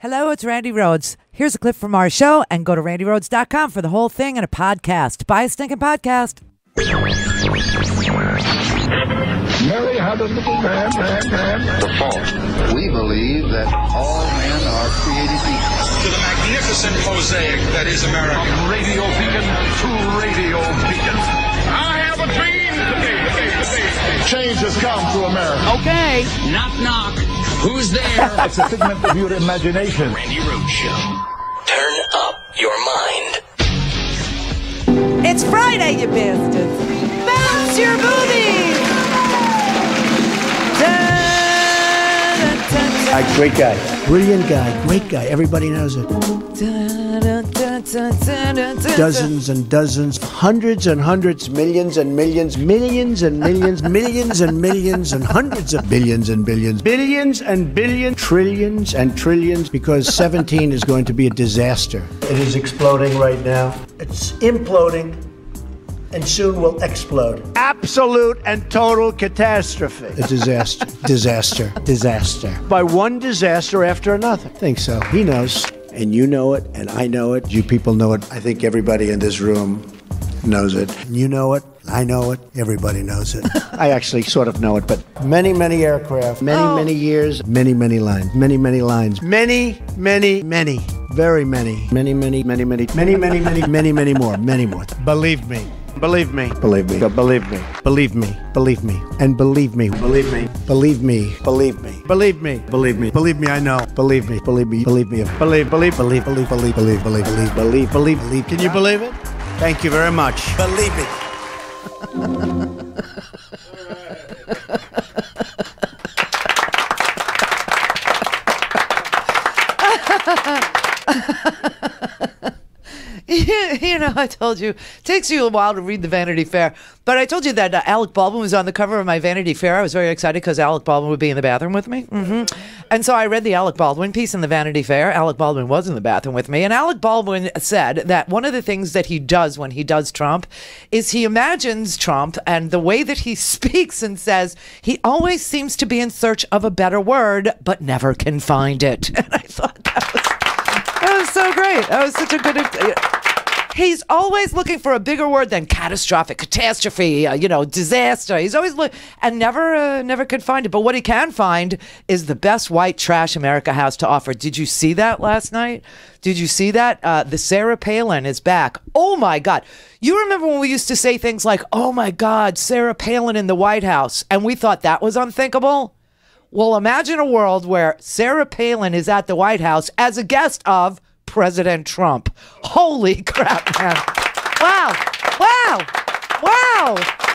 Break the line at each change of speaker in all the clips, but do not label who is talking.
Hello, it's Randi Rhodes. Here's a clip from our show, and go to randyrhodes.com for the whole thing and a podcast. Buy a stinking podcast.
Mary had a little man.
The fault. We believe that all men are created equal.
To the magnificent mosaic that is America.
From radio beacon to radio beacon. I have a dream. Change has come to America.
Okay.
Knock, knock. Who's there?
It's a figment of your imagination.
Randy Rhodes Show. Turn up your mind.
It's Friday, you bastards. Bounce your booty.
Great guy. Brilliant guy. Great guy. Everybody knows it. Dozens and dozens, hundreds and hundreds, millions and millions, millions and millions, millions and millions, and hundreds of billions and billions, billions and billions, trillions and trillions, because 17 is going to be a disaster. It is exploding right now. It's imploding. And soon will explode. Absolute and total catastrophe. A disaster. Disaster. By one disaster after another. I think so. He knows. And you know it, and I know it. You people know it. I think everybody in this room knows it. You know it. I know it. Everybody knows it. I actually sort of know it, but many, many aircraft, many years, many lines, many lines, many, very many more, many more. Believe me. Believe me. Believe me. Believe me. Believe me. Believe me. And believe me. Believe me. Believe me. Believe me. Believe me. Believe me. Believe me. I know. Believe me. Believe me. Believe me. Believe. Can you believe it? Thank you very much. Believe me.
You know, I told you, it takes you a while to read the Vanity Fair, but I told you that Alec Baldwin was on the cover of my Vanity Fair. I was very excited because Alec Baldwin would be in the bathroom with me. And so I read the Alec Baldwin piece in the Vanity Fair. Alec Baldwin was in the bathroom with me, and Alec Baldwin said that one of the things that he does when he does Trump is he imagines Trump and the way that he speaks and says he always seems to be in search of a better word, but never can find it. And I thought that was so great. That was such a good... He's always looking for a bigger word than catastrophic, catastrophe, disaster. He's always and never could find it. But what he can find is the best white trash America has to offer. Did you see that last night? Did you see that? The Sarah Palin is back. Oh, my God. You remember when we used to say things like, oh, my God, Sarah Palin in the White House, and we thought that was unthinkable? Well, imagine a world where Sarah Palin is at the White House as a guest of President Trump. Holy crap, man. Wow.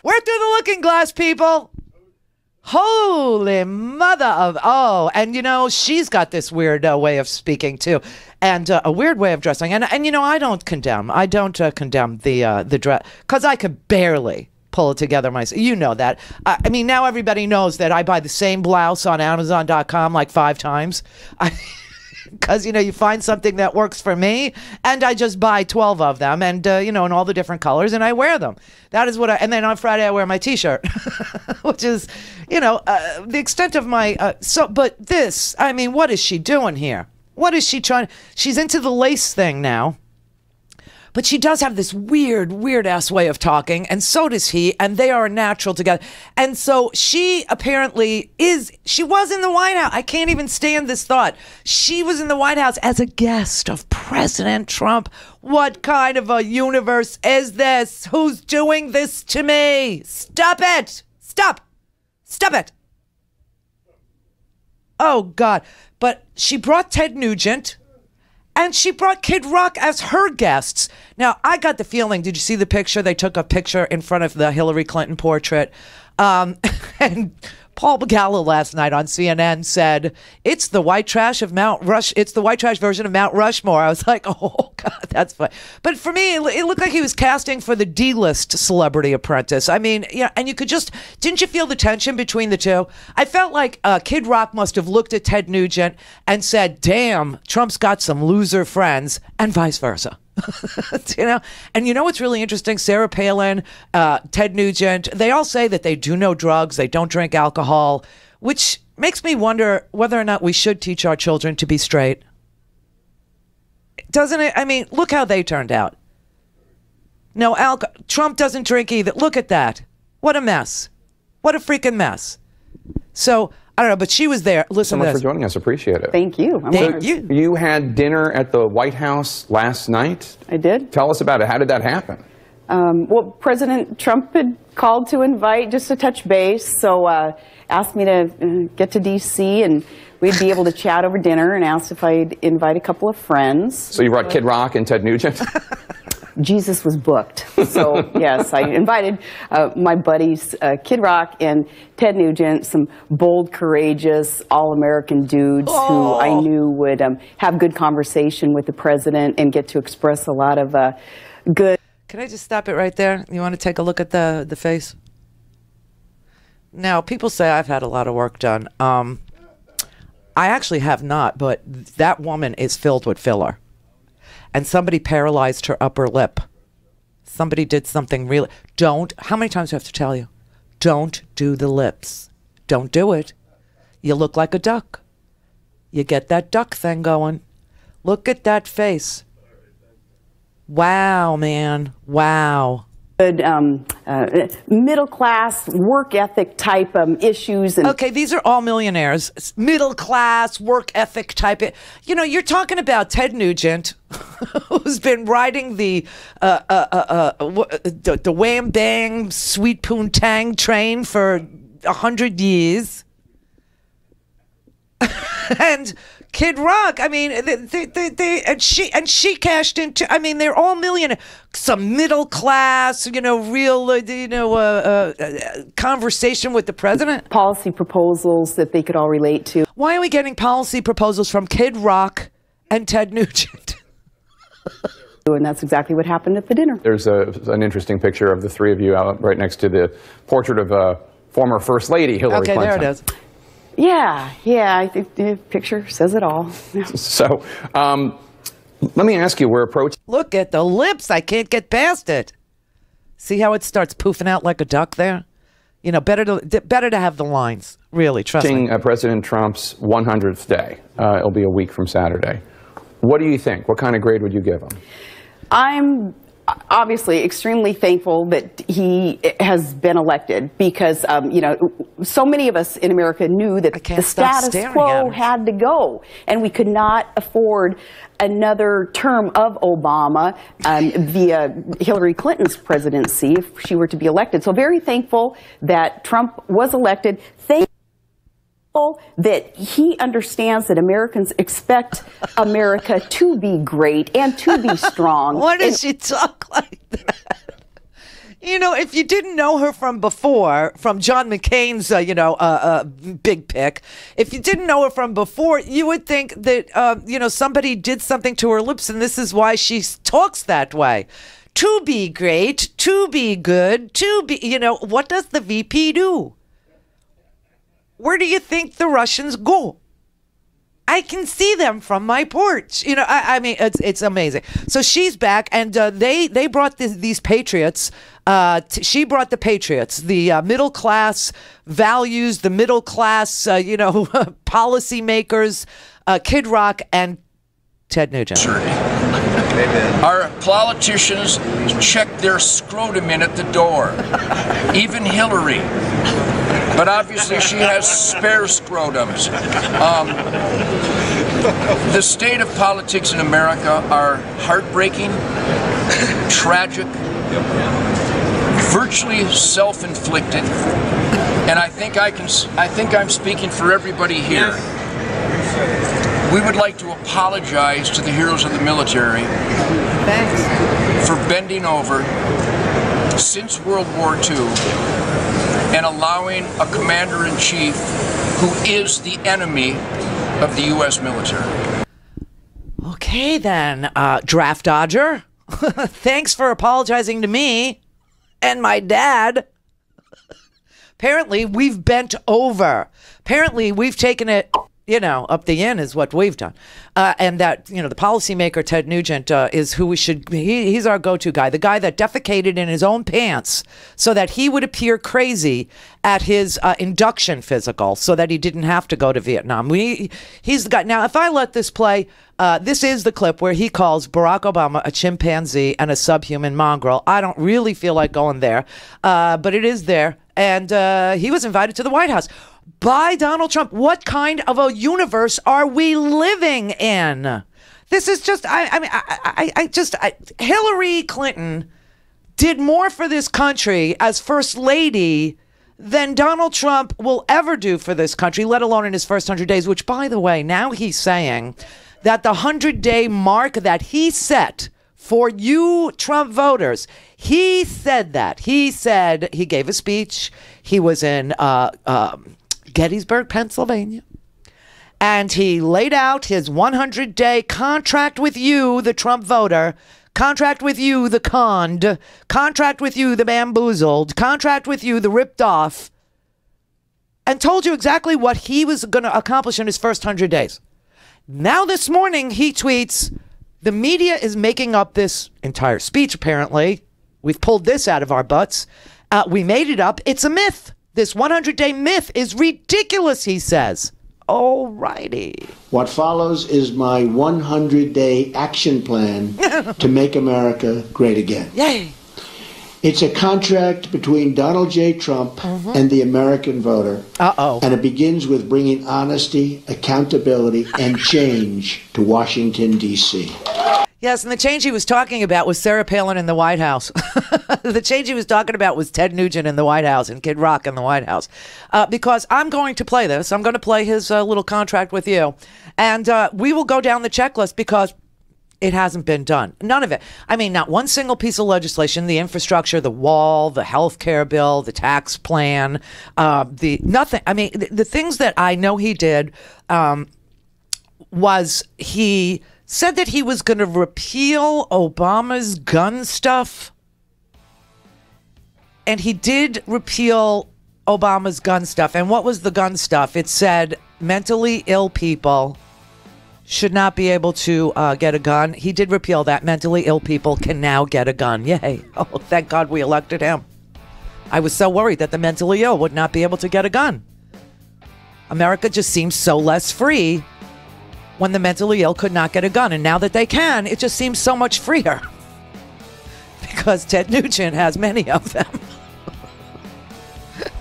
We're through the looking glass, people. Holy mother of... Oh, and, she's got this weird way of speaking, too. And a weird way of dressing. And I don't condemn the dress. Because I could barely pull it together myself. You know that. I mean, now everybody knows that I buy the same blouse on Amazon.com like 5 times. Because, you find something that works for me, and I just buy 12 of them, and, in all the different colors, and I wear them. That is what and then on Friday I wear my t-shirt, which is, the extent of my, but this, I mean, what is she doing here? What is she trying? She's into the lace thing now. But she does have this weird-ass way of talking, and so does he, and they are natural together. And so she apparently she was in the White House. I can't even stand this thought. She was in the White House as a guest of President Trump. What kind of a universe is this? Who's doing this to me? Stop it! Stop it! Oh, God. But she brought Ted Nugent. And she brought Kid Rock as her guests. Now, I got the feeling, did you see the picture? They took a picture in front of the Hillary Clinton portrait. And Paul Begala last night on CNN said, it's the white trash version of Mount Rushmore. I was like, oh, God, that's funny. But for me, it looked like he was casting for the D-list Celebrity Apprentice. I mean, and you could didn't you feel the tension between the two? I felt like Kid Rock must have looked at Ted Nugent and said, damn, Trump's got some loser friends, and vice versa. And what's really interesting? Sarah Palin, Ted Nugent, they all say that they do no drugs, they don't drink alcohol, which makes me wonder whether or not we should teach our children to be straight. Doesn't it? I mean, look how they turned out. No alcohol. Trump doesn't drink either. Look at that. What a mess. What a freaking mess. So, I don't know, but she was there. Listen
so
to
much
this.
For joining us. Appreciate it.
Thank you.
Thank you.
You had dinner at the White House last night.
I did.
Tell us about it. How did that happen?
Well, President Trump had called to invite just to touch base, so asked me to get to D.C. and we'd be able to chat over dinner, and asked if I'd invite a couple of friends.
So you brought Kid Rock and Ted Nugent?
Jesus was booked. So, yes, I invited my buddies, Kid Rock and Ted Nugent, some bold, courageous, all-American dudes who I knew would have good conversation with the president and get to express a lot of good...
Can I just stop it right there? You want to take a look at the face? Now, people say I've had a lot of work done. I actually have not, but that woman is filled with filler. And somebody paralyzed her upper lip. Somebody did something really... How many times do I have to tell you? Don't do the lips. Don't do it. You look like a duck. You get that duck thing going. Look at that face. Wow, man. Wow.
Good middle class work ethic type issues. And
okay, these are all millionaires. Middle class work ethic type. You know, you're talking about Ted Nugent, who's been riding the wham bang sweet poontang train for 100 years, and Kid Rock, I mean, and she cashed into. I mean, they're all millionaires. Some middle class, real, conversation with the president.
Policy proposals that they could all relate to.
Why are we getting policy proposals from Kid Rock and Ted Nugent?
And that's exactly what happened at the dinner.
There's an interesting picture of the three of you out right next to the portrait of former First Lady Hillary Clinton.
Okay, there it is.
Yeah, I think the picture says it all.
So, let me ask you, we're approaching...
Look at the lips. I can't get past it. See how it starts poofing out like a duck there? Better to have the lines. Really, trust me.
President Trump's 100th day. It'll be a week from Saturday. What do you think? What kind of grade would you give him?
I'm obviously extremely thankful that he has been elected because, so many of us in America knew that the status quo had to go, and we could not afford another term of Obama via Hillary Clinton's presidency if she were to be elected. So very thankful that Trump was elected. Thankful that he understands that Americans expect America to be great and to be strong.
Why does she talk like that? If you didn't know her from before, from John McCain's, big pick, if you didn't know her from before, you would think that, somebody did something to her lips, and this is why she talks that way. To be great, to be good, to be, what does the VP do? Where do you think the Russians go? I can see them from my porch. I mean, it's amazing. So she's back, and they brought these patriots. She brought the patriots, the middle class values, the middle class, policy makers, Kid Rock and Ted Nugent.
Our politicians check their scrotum in at the door. Even Hillary. But obviously she has spare scrotums. The state of politics in America are heartbreaking, tragic, virtually self-inflicted, and I think I'm speaking for everybody here. We would like to apologize to the heroes of the military for bending over since World War II and allowing a commander-in-chief who is the enemy of the U.S. military.
Okay, then, draft dodger. Thanks for apologizing to me and my dad. Apparently, we've bent over. Apparently, we've taken it, up the yin is what we've done. And that, the policymaker, Ted Nugent, is who we should, he's our go-to guy, the guy that defecated in his own pants so that he would appear crazy at his induction physical so that he didn't have to go to Vietnam. He's the guy. Now, if I let this play, this is the clip where he calls Barack Obama a chimpanzee and a subhuman mongrel. I don't really feel like going there, but it is there. And he was invited to the White House by Donald Trump. What kind of a universe are we living in? This is just, Hillary Clinton did more for this country as First Lady than Donald Trump will ever do for this country, let alone in his first 100 days, which, by the way, now he's saying that the 100-day mark that he set for you Trump voters, he said that. He said, he gave a speech. He was in Gettysburg, Pennsylvania. And he laid out his 100-day contract with you, the Trump voter, contract with you, the conned, contract with you, the bamboozled, contract with you, the ripped off, and told you exactly what he was going to accomplish in his first 100 days. Now this morning, he tweets, the media is making up this entire speech, apparently. We've pulled this out of our butts. We made it up. It's a myth. This 100-day myth is ridiculous, he says. All righty.
What follows is my 100-day action plan to make America great again.
Yay.
It's a contract between Donald J. Trump and the American voter.
Uh-oh.
And it begins with bringing honesty, accountability, and change to Washington, D.C.
Yes, and the change he was talking about was Sarah Palin in the White House. The change he was talking about was Ted Nugent in the White House and Kid Rock in the White House. Because I'm going to play this. I'm going to play his little contract with you. And we will go down the checklist because it hasn't been done. None of it. I mean, not one single piece of legislation, the infrastructure, the wall, the health care bill, the tax plan, nothing. I mean, the things that I know he did was he said that he was going to repeal Obama's gun stuff. And he did repeal Obama's gun stuff. And what was the gun stuff? It said mentally ill people should not be able to get a gun. He did repeal that. Mentally ill people can now get a gun. Yay. Oh, thank God we elected him. I was so worried that the mentally ill would not be able to get a gun. America just seems so less free when the mentally ill could not get a gun. And now that they can, it just seems so much freer. Because Ted Nugent has many of them.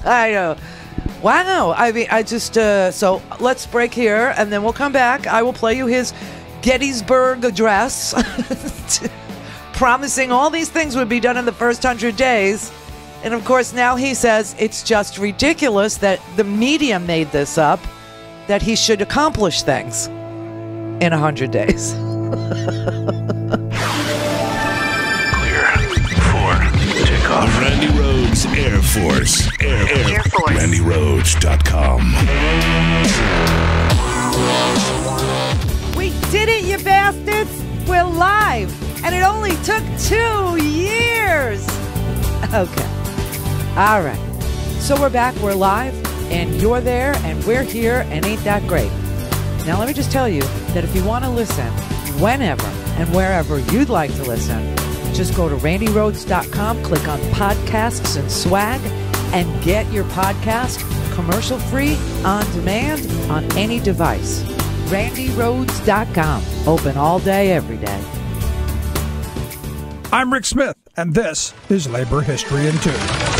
I know. Wow. I mean, I just, so let's break here and then we'll come back. I will play you his Gettysburg address, promising all these things would be done in the first 100 days. And of course, now he says it's just ridiculous that the media made this up, that he should accomplish things in 100 days.
Clear for takeoff. Randi Rhodes Air Force. Air Force. RandiRhodes.com.
We did it, you bastards! We're live! And it only took 2 years! Okay. All right. So we're back, we're live, and you're there, and we're here, and ain't that great? Now, let me just tell you that if you want to listen whenever and wherever you'd like to listen, just go to RandiRhodes.com, click on podcasts and swag, and get your podcast commercial-free, on demand, on any device. RandiRhodes.com. Open all day, every day.
I'm Rick Smith, and this is Labor History in 2.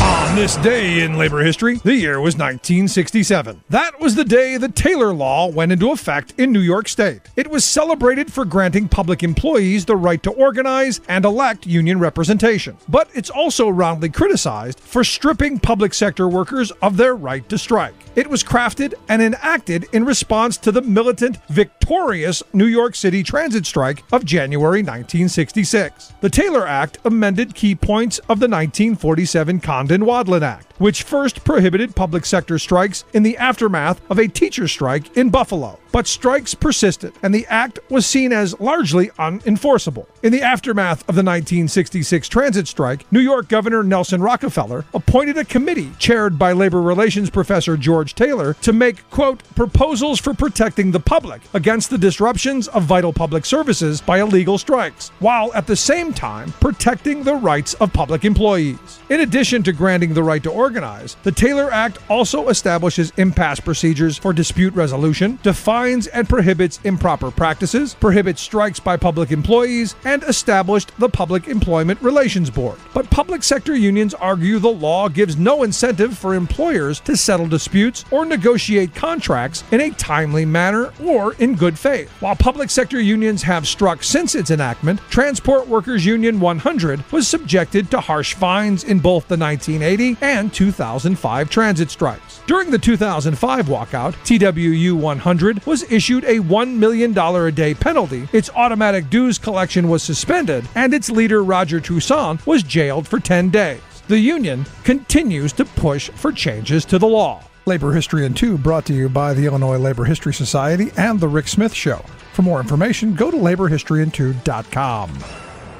On this day in labor history, the year was 1967. That was the day the Taylor Law went into effect in New York State. It was celebrated for granting public employees the right to organize and elect union representation. But it's also roundly criticized for stripping public sector workers of their right to strike. It was crafted and enacted in response to the militant, victorious New York City transit strike of January 1966. The Taylor Act amended key points of the 1947 Condon-Wadlin Act, which first prohibited public sector strikes in the aftermath of a teacher strike in Buffalo. but strikes persisted, and the act was seen as largely unenforceable. In the aftermath of the 1966 transit strike, New York Governor Nelson Rockefeller appointed a committee chaired by labor relations professor George Taylor to make, quote, proposals for protecting the public against the disruptions of vital public services by illegal strikes, while at the same time protecting the rights of public employees. In addition to granting the right to organize, the Taylor Act also establishes impasse procedures for dispute resolution, defines and prohibits improper practices, prohibits strikes by public employees, and established the Public Employment Relations Board. But public sector unions argue the law gives no incentive for employers to settle disputes or negotiate contracts in a timely manner or in good faith. While public sector unions have struck since its enactment, Transport Workers Union 100 was subjected to harsh fines in both the 1980 and 2005 transit strikes. During the 2005 walkout, TWU 100 was issued a $1 million a day penalty, its automatic dues collection was suspended, and its leader Roger Toussaint was jailed for 10 days. The union continues to push for changes to the law.
Labor History in 2 brought to you by the Illinois Labor History Society and The Rick Smith Show. For more information, go to laborhistoryin2.com.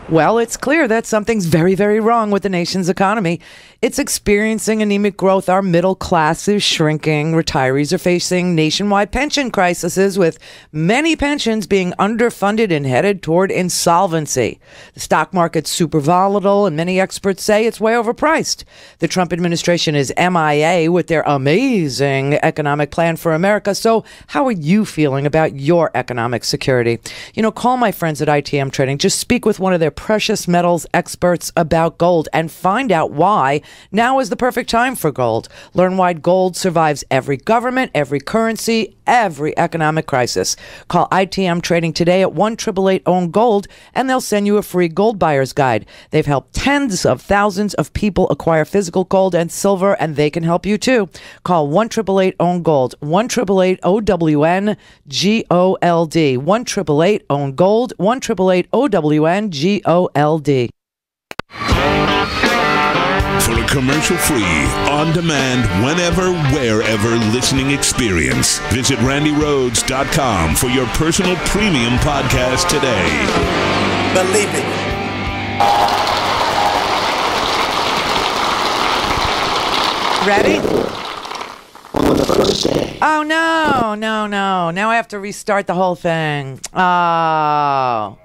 Well, it's clear that something's very, very wrong with the nation's economy. It's experiencing anemic growth. Our middle class is shrinking. Retirees are facing nationwide pension crises, with many pensions being underfunded and headed toward insolvency. The stock market's super volatile, and many experts say it's way overpriced. The Trump administration is MIA with their amazing economic plan for America. So how are you feeling about your economic security? You know, call my friends at ITM Trading. Just speak with one of their precious metals experts about gold and find out why now is the perfect time for gold. Learn why gold survives every government, every currency, every economic crisis. Call ITM Trading today at 1-888-OWN-GOLD and they'll send you a free gold buyer's guide. They've helped tens of thousands of people acquire physical gold and silver, and they can help you too. Call 1-888-OWN-GOLD, 1-888-OWN-GOLD, 1-888-OWN-GOLD, 1-888-OWN-GOLD.
For a commercial-free, on-demand, whenever, wherever listening experience, visit RandyRhodes.com for your personal premium podcast today.
Believe it.
Ready?
On the first day.
Oh, no. Now I have to restart the whole thing. Oh.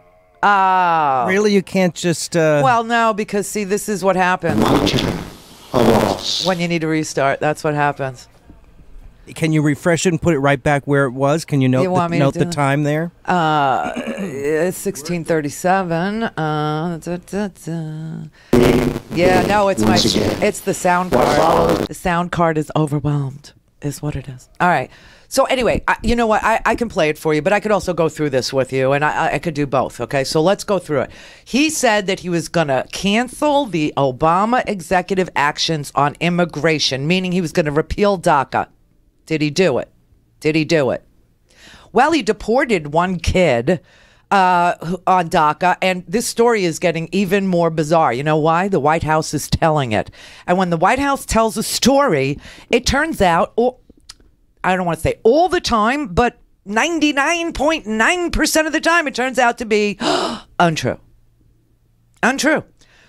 Really? You can't just...
Well, no, because, see, this is what happens. When you need to restart, that's what happens.
Can you refresh it and put it right back where it was? Can you note the time there?
It's 1637. Yeah, no, it's the sound card. The sound card is overwhelmed, is what it is. All right. So anyway, you know what? I can play it for you, but I could also go through this with you, and I could do both, okay? So let's go through it. He said that he was going to cancel the Obama executive actions on immigration, meaning he was going to repeal DACA. Did he do it? Well, he deported one kid on DACA, and this story is getting even more bizarre. You know why? The White House is telling it. And when the White House tells a story, it turns out... I don't want to say all the time, but 99.9% of the time, it turns out to be untrue.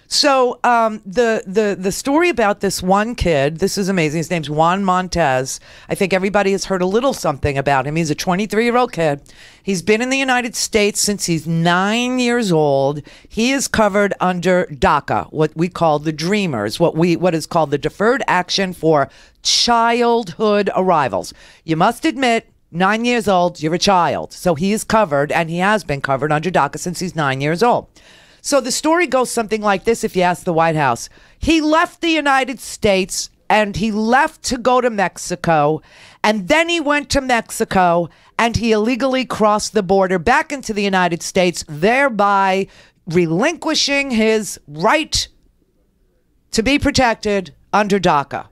So the story about this one kid, this is amazing. His name's Juan Montez. I think everybody has heard a little something about him. He's a 23-year-old kid. He's been in the United States since he's 9 years old. He is covered under DACA, what we call the Dreamers, what is called the Deferred Action for Childhood Arrivals. You must admit, 9 years old, you're a child. So he is covered, and he has been covered under DACA since he's 9 years old. So the story goes something like this if you ask the White House. He left the United States and he left to go to Mexico, and then he went to Mexico and he illegally crossed the border back into the United States, thereby relinquishing his right to be protected under DACA.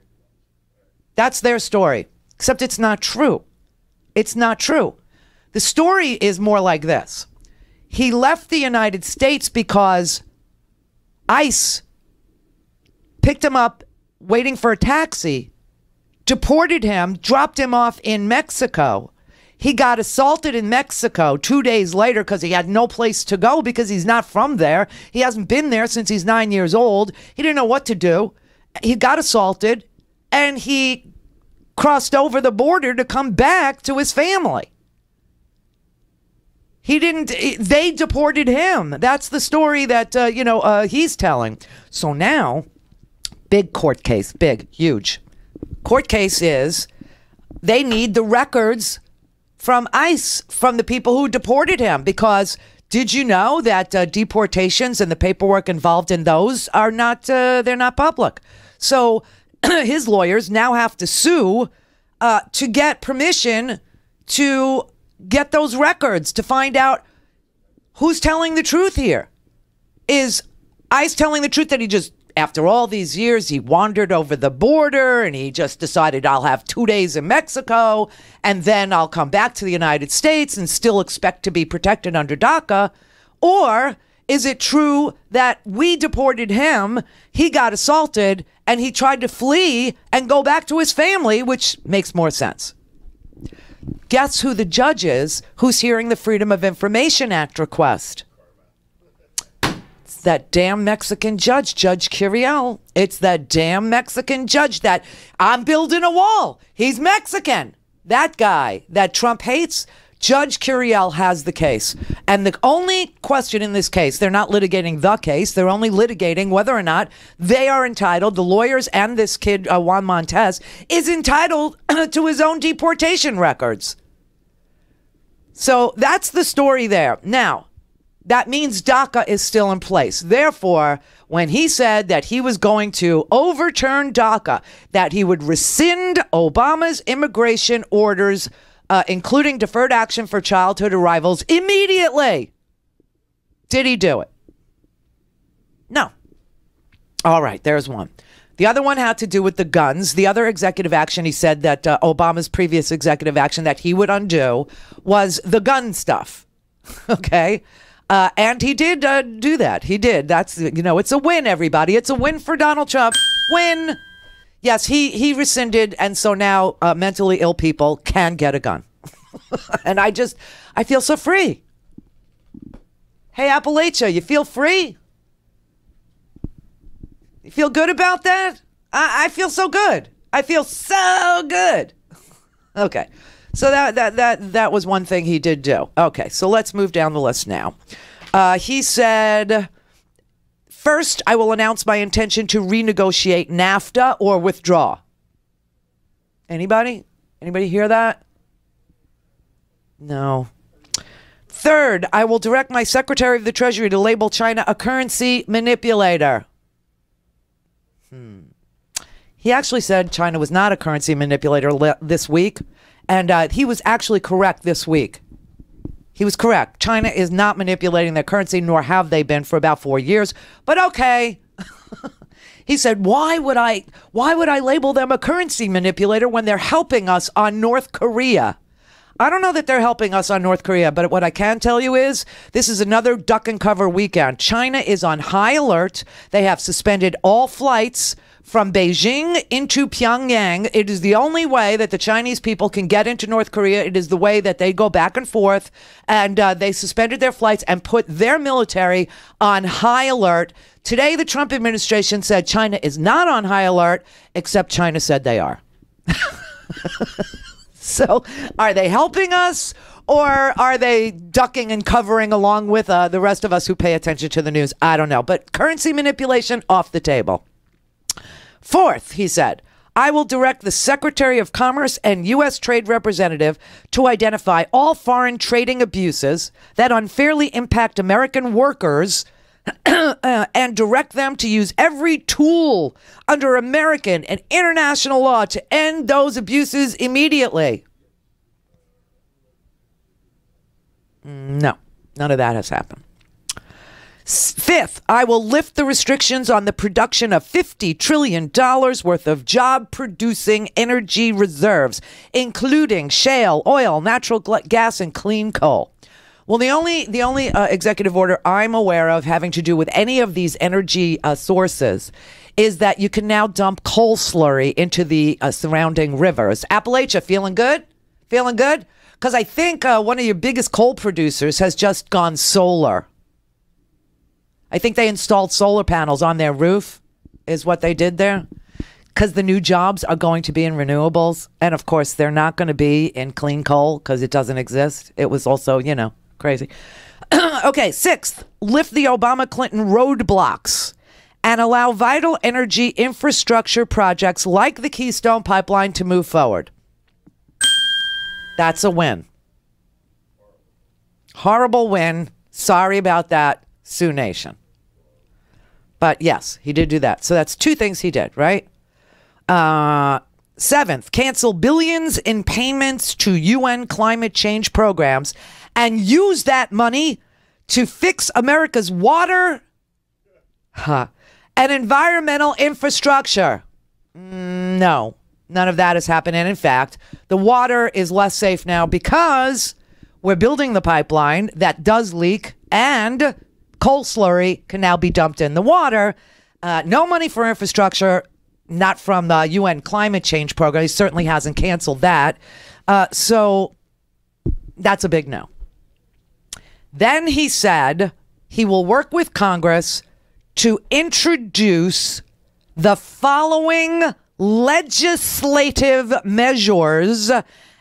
That's their story, except it's not true. It's not true. The story is more like this. He left the United States because ICE picked him up waiting for a taxi, deported him, dropped him off in Mexico. He got assaulted in Mexico 2 days later because he had no place to go because he's not from there. He hasn't been there since he's 9 years old. He didn't know what to do. He got assaulted and he crossed over the border to come back to his family. They deported him. That's the story that, he's telling. So now, big court case, huge. Court case is they need the records from ICE, from the people who deported him, because did you know that deportations and the paperwork involved in those are not, they're not public. So his lawyers now have to sue to get permission to get those records to find out who's telling the truth here. Is ICE telling the truth that he just, after all these years, he wandered over the border and he just decided I'll have 2 days in Mexico and then I'll come back to the United States and still expect to be protected under DACA? Or is it true that we deported him, he got assaulted, and he tried to flee and go back to his family, which makes more sense? Guess who the judge is who's hearing the Freedom of Information Act request? It's that damn Mexican judge, Judge Curiel. It's that damn Mexican judge that I'm building a wall. He's Mexican. That guy that Trump hates, Judge Curiel has the case. And the only question in this case, they're not litigating the case. They're only litigating whether or not they are entitled, the lawyers and this kid, Juan Montes, is entitled to his own deportation records. So that's the story there. Now, that means DACA is still in place. Therefore, when he said that he was going to overturn DACA, that he would rescind Obama's immigration orders, including deferred action for childhood arrivals, immediately. Did he do it? No. All right, there's one. The other one had to do with the guns. The other executive action, he said that Obama's previous executive action that he would undo was the gun stuff. Okay? And he did do that. He did. That's, it's a win, everybody. It's a win for Donald Trump. Win. Yes, he rescinded, and so now mentally ill people can get a gun. And I feel so free. Hey, Appalachia, you feel free? You feel good about that? I feel so good. I feel so good. Okay, so that was one thing he did do. Okay, so let's move down the list now. He said, first, I will announce my intention to renegotiate NAFTA or withdraw. Anybody? Anybody hear that? No. Third, I will direct my Secretary of the Treasury to label China a currency manipulator. He actually said China was not a currency manipulator this week, and he was actually correct this week. He was correct. China is not manipulating their currency, nor have they been for about 4 years. But okay. He said, why would I label them a currency manipulator when they're helping us on North Korea? I don't know that they're helping us on North Korea, but what I can tell you is this is another duck and cover weekend. China is on high alert. They have suspended all flights from Beijing into Pyongyang. It is the only way that the Chinese people can get into North Korea. It is the way that they go back and forth. And they suspended their flights and put their military on high alert. Today, the Trump administration said China is not on high alert, except China said they are. So are they helping us, or are they ducking and covering along with the rest of us who pay attention to the news? I don't know. But currency manipulation off the table. Fourth, he said, I will direct the Secretary of Commerce and U.S. Trade Representative to identify all foreign trading abuses that unfairly impact American workers and direct them to use every tool under American and international law to end those abuses immediately. No, none of that has happened. Fifth, I will lift the restrictions on the production of $50 trillion worth of job-producing energy reserves, including shale, oil, natural gas, and clean coal. Well, the only executive order I'm aware of having to do with any of these energy sources is that you can now dump coal slurry into the surrounding rivers. Appalachia, feeling good? Feeling good? Because I think one of your biggest coal producers has just gone solar. I think they installed solar panels on their roof is what they did there. Because the new jobs are going to be in renewables. And, of course, they're not going to be in clean coal because it doesn't exist. It was also, crazy. Okay, 6th, lift the Obama-Clinton roadblocks and allow vital energy infrastructure projects like the Keystone Pipeline to move forward. That's a win. Horrible win. Sorry about that, Sioux Nation. But yes, he did do that. So that's 2 things he did, right? 7th, cancel billions in payments to UN climate change programs and use that money to fix America's water and environmental infrastructure. No, none of that has happened. And in fact, the water is less safe now because we're building the pipeline that does leak and coal slurry can now be dumped in the water. No money for infrastructure, not from the UN climate change program. He certainly hasn't canceled that. So that's a big no. Then he said he will work with Congress to introduce the following legislative measures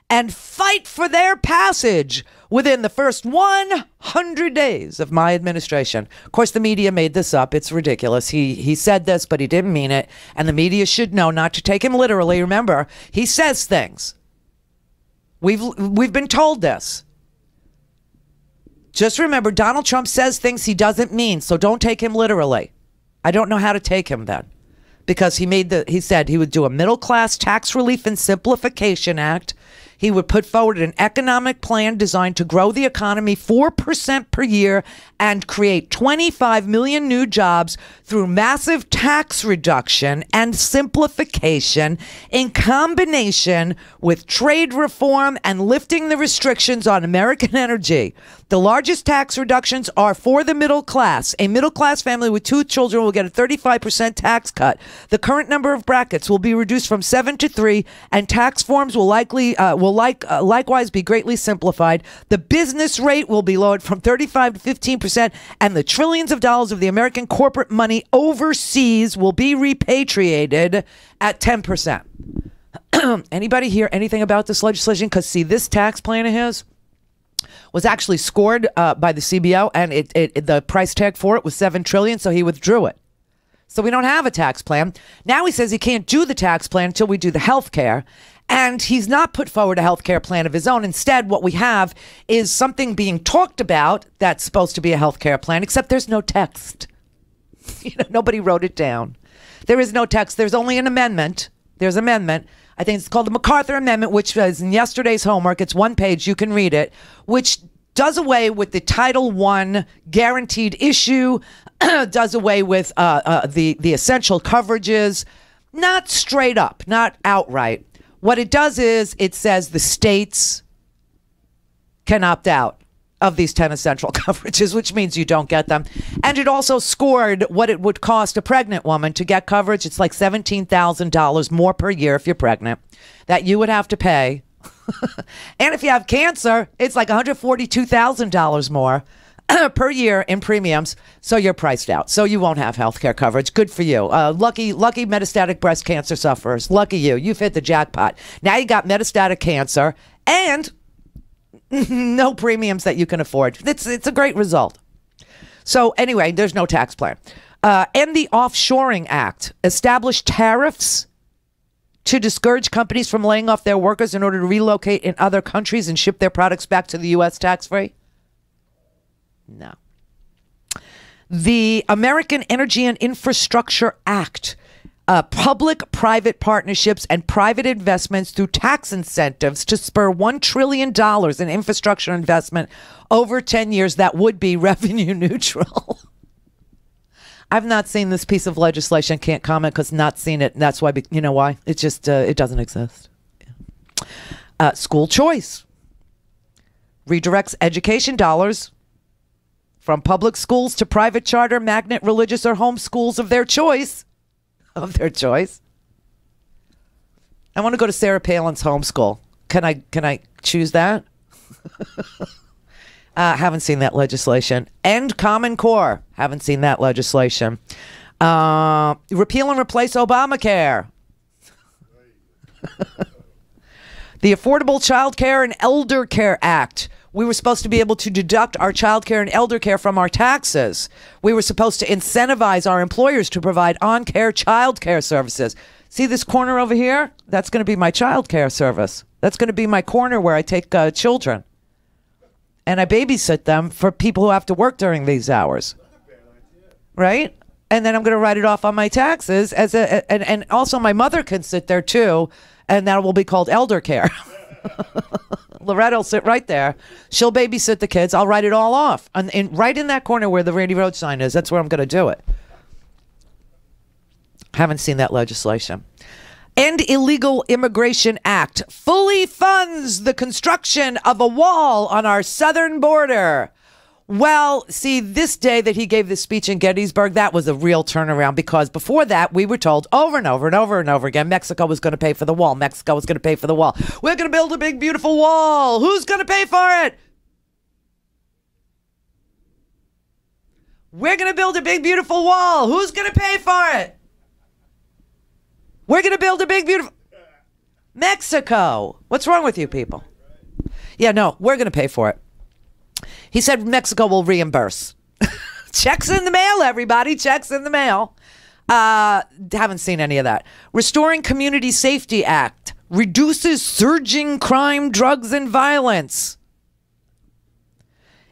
and fight for their passage within the first 100 days of my administration. Of course, the media made this up. It's ridiculous. He said this, but he didn't mean it. And the media should know not to take him literally. Remember, he says things. We've been told this. Just remember, Donald Trump says things he doesn't mean, so don't take him literally. I don't know how to take him then. Because he said he would do a middle-class tax relief and simplification act. He would put forward an economic plan designed to grow the economy 4% per year and create 25 million new jobs through massive tax reduction and simplification in combination with trade reform and lifting the restrictions on American energy. The largest tax reductions are for the middle class. A middle class family with 2 children will get a 35% tax cut. The current number of brackets will be reduced from 7 to 3, and tax forms will likewise be greatly simplified. The business rate will be lowered from 35 to 15%, and the trillions of dollars of the American corporate money overseas will be repatriated at 10%. Anybody hear anything about this legislation? Because see, this tax plan of his was actually scored by the CBO, and the price tag for it was $7 trillion, so he withdrew it. So we don't have a tax plan. Now he says he can't do the tax plan until we do the health care. And he's not put forward a health care plan of his own. Instead, what we have is something being talked about that's supposed to be a health care plan, except there's no text. Nobody wrote it down. There is no text. There's only an amendment. There's an amendment. I think it's called the MacArthur Amendment, which is in yesterday's homework. It's 1 page. You can read it, which does away with the Title I guaranteed issue, does away with the essential coverages, not straight up, not outright. What it does is it says the states can opt out of these 10 essential coverages, which means you don't get them. And it also scored what it would cost a pregnant woman to get coverage. It's like $17,000 more per year if you're pregnant that you would have to pay. And if you have cancer, it's like $142,000 more per year in premiums. So you're priced out. So you won't have health care coverage. Good for you. Lucky metastatic breast cancer sufferers. Lucky you. You've hit the jackpot. Now you got metastatic cancer and no premiums that you can afford. It's a great result. So anyway, there's no tax plan. And the Offshoring Act established tariffs to discourage companies from laying off their workers in order to relocate in other countries and ship their products back to the U.S. tax-free? No. The American Energy and Infrastructure Act, public-private partnerships and private investments through tax incentives to spur $1 trillion in infrastructure investment over 10 years that would be revenue neutral. I've not seen this piece of legislation. Can't comment because not seen it. And that's why, you know why? It just, it doesn't exist. School choice. Redirects education dollars from public schools to private charter, magnet, religious, or home schools of their choice. Of their choice. I want to go to Sarah Palin's homeschool. Can I choose that? Haven't seen that legislation. End Common Core. Haven't seen that legislation. Repeal and replace Obamacare. The Affordable Child Care and Elder Care Act. We were supposed to be able to deduct our child care and elder care from our taxes. We were supposed to incentivize our employers to provide on-care child care services. See this corner over here? That's going to be my child care service. That's going to be my corner where I take children. And I babysit them for people who have to work during these hours. Right? And then I'm going to write it off on my taxes as and also my mother can sit there too, and that will be called elder care. Loretta will sit right there. She'll babysit the kids. I'll write it all off. And right in that corner where the Randy Rhodes sign is, that's where I'm going to do it. Haven't seen that legislation. End Illegal Immigration Act fully funds the construction of a wall on our southern border. Well, see, this day that he gave this speech in Gettysburg, that was a real turnaround, because before that, we were told over and over and over and over again, Mexico was going to pay for the wall. Mexico was going to pay for the wall. We're going to build a big, beautiful wall. Who's going to pay for it? We're going to build a big, beautiful wall. Who's going to pay for it? We're going to build a big, beautiful... Mexico. What's wrong with you people? Yeah, no, we're going to pay for it. He said Mexico will reimburse. Checks in the mail, everybody. Checks in the mail. Haven't seen any of that. Restoring Community Safety Act reduces surging crime, drugs, and violence.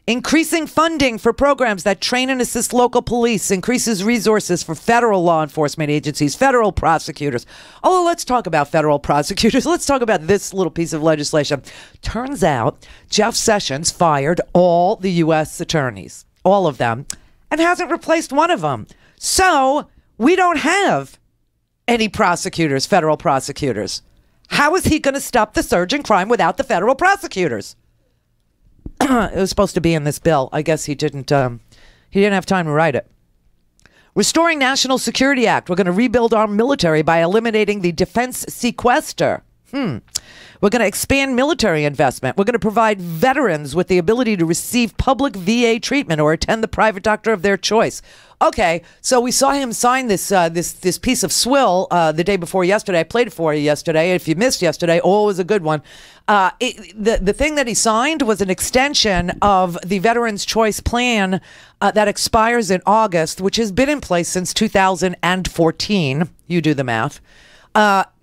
Increasing funding for programs that train and assist local police, increases resources for federal law enforcement agencies, federal prosecutors. Oh, let's talk about federal prosecutors. Let's talk about this little piece of legislation. Turns out Jeff Sessions fired all the U.S. attorneys, all of them, and hasn't replaced one of them. So we don't have any prosecutors, federal prosecutors. How is he going to stop the surge in crime without the federal prosecutors? It was supposed to be in this bill. I guess he didn't have time to write it. Restoring National Security Act. We're going to rebuild our military by eliminating the defense sequester. We're going to expand military investment. We're going to provide veterans with the ability to receive public VA treatment or attend the private doctor of their choice. Okay, so we saw him sign this this piece of swill the day before yesterday. I played it for you yesterday. If you missed yesterday, it was a good one. The thing that he signed was an extension of the Veterans Choice Plan that expires in August, which has been in place since 2014. You do the math.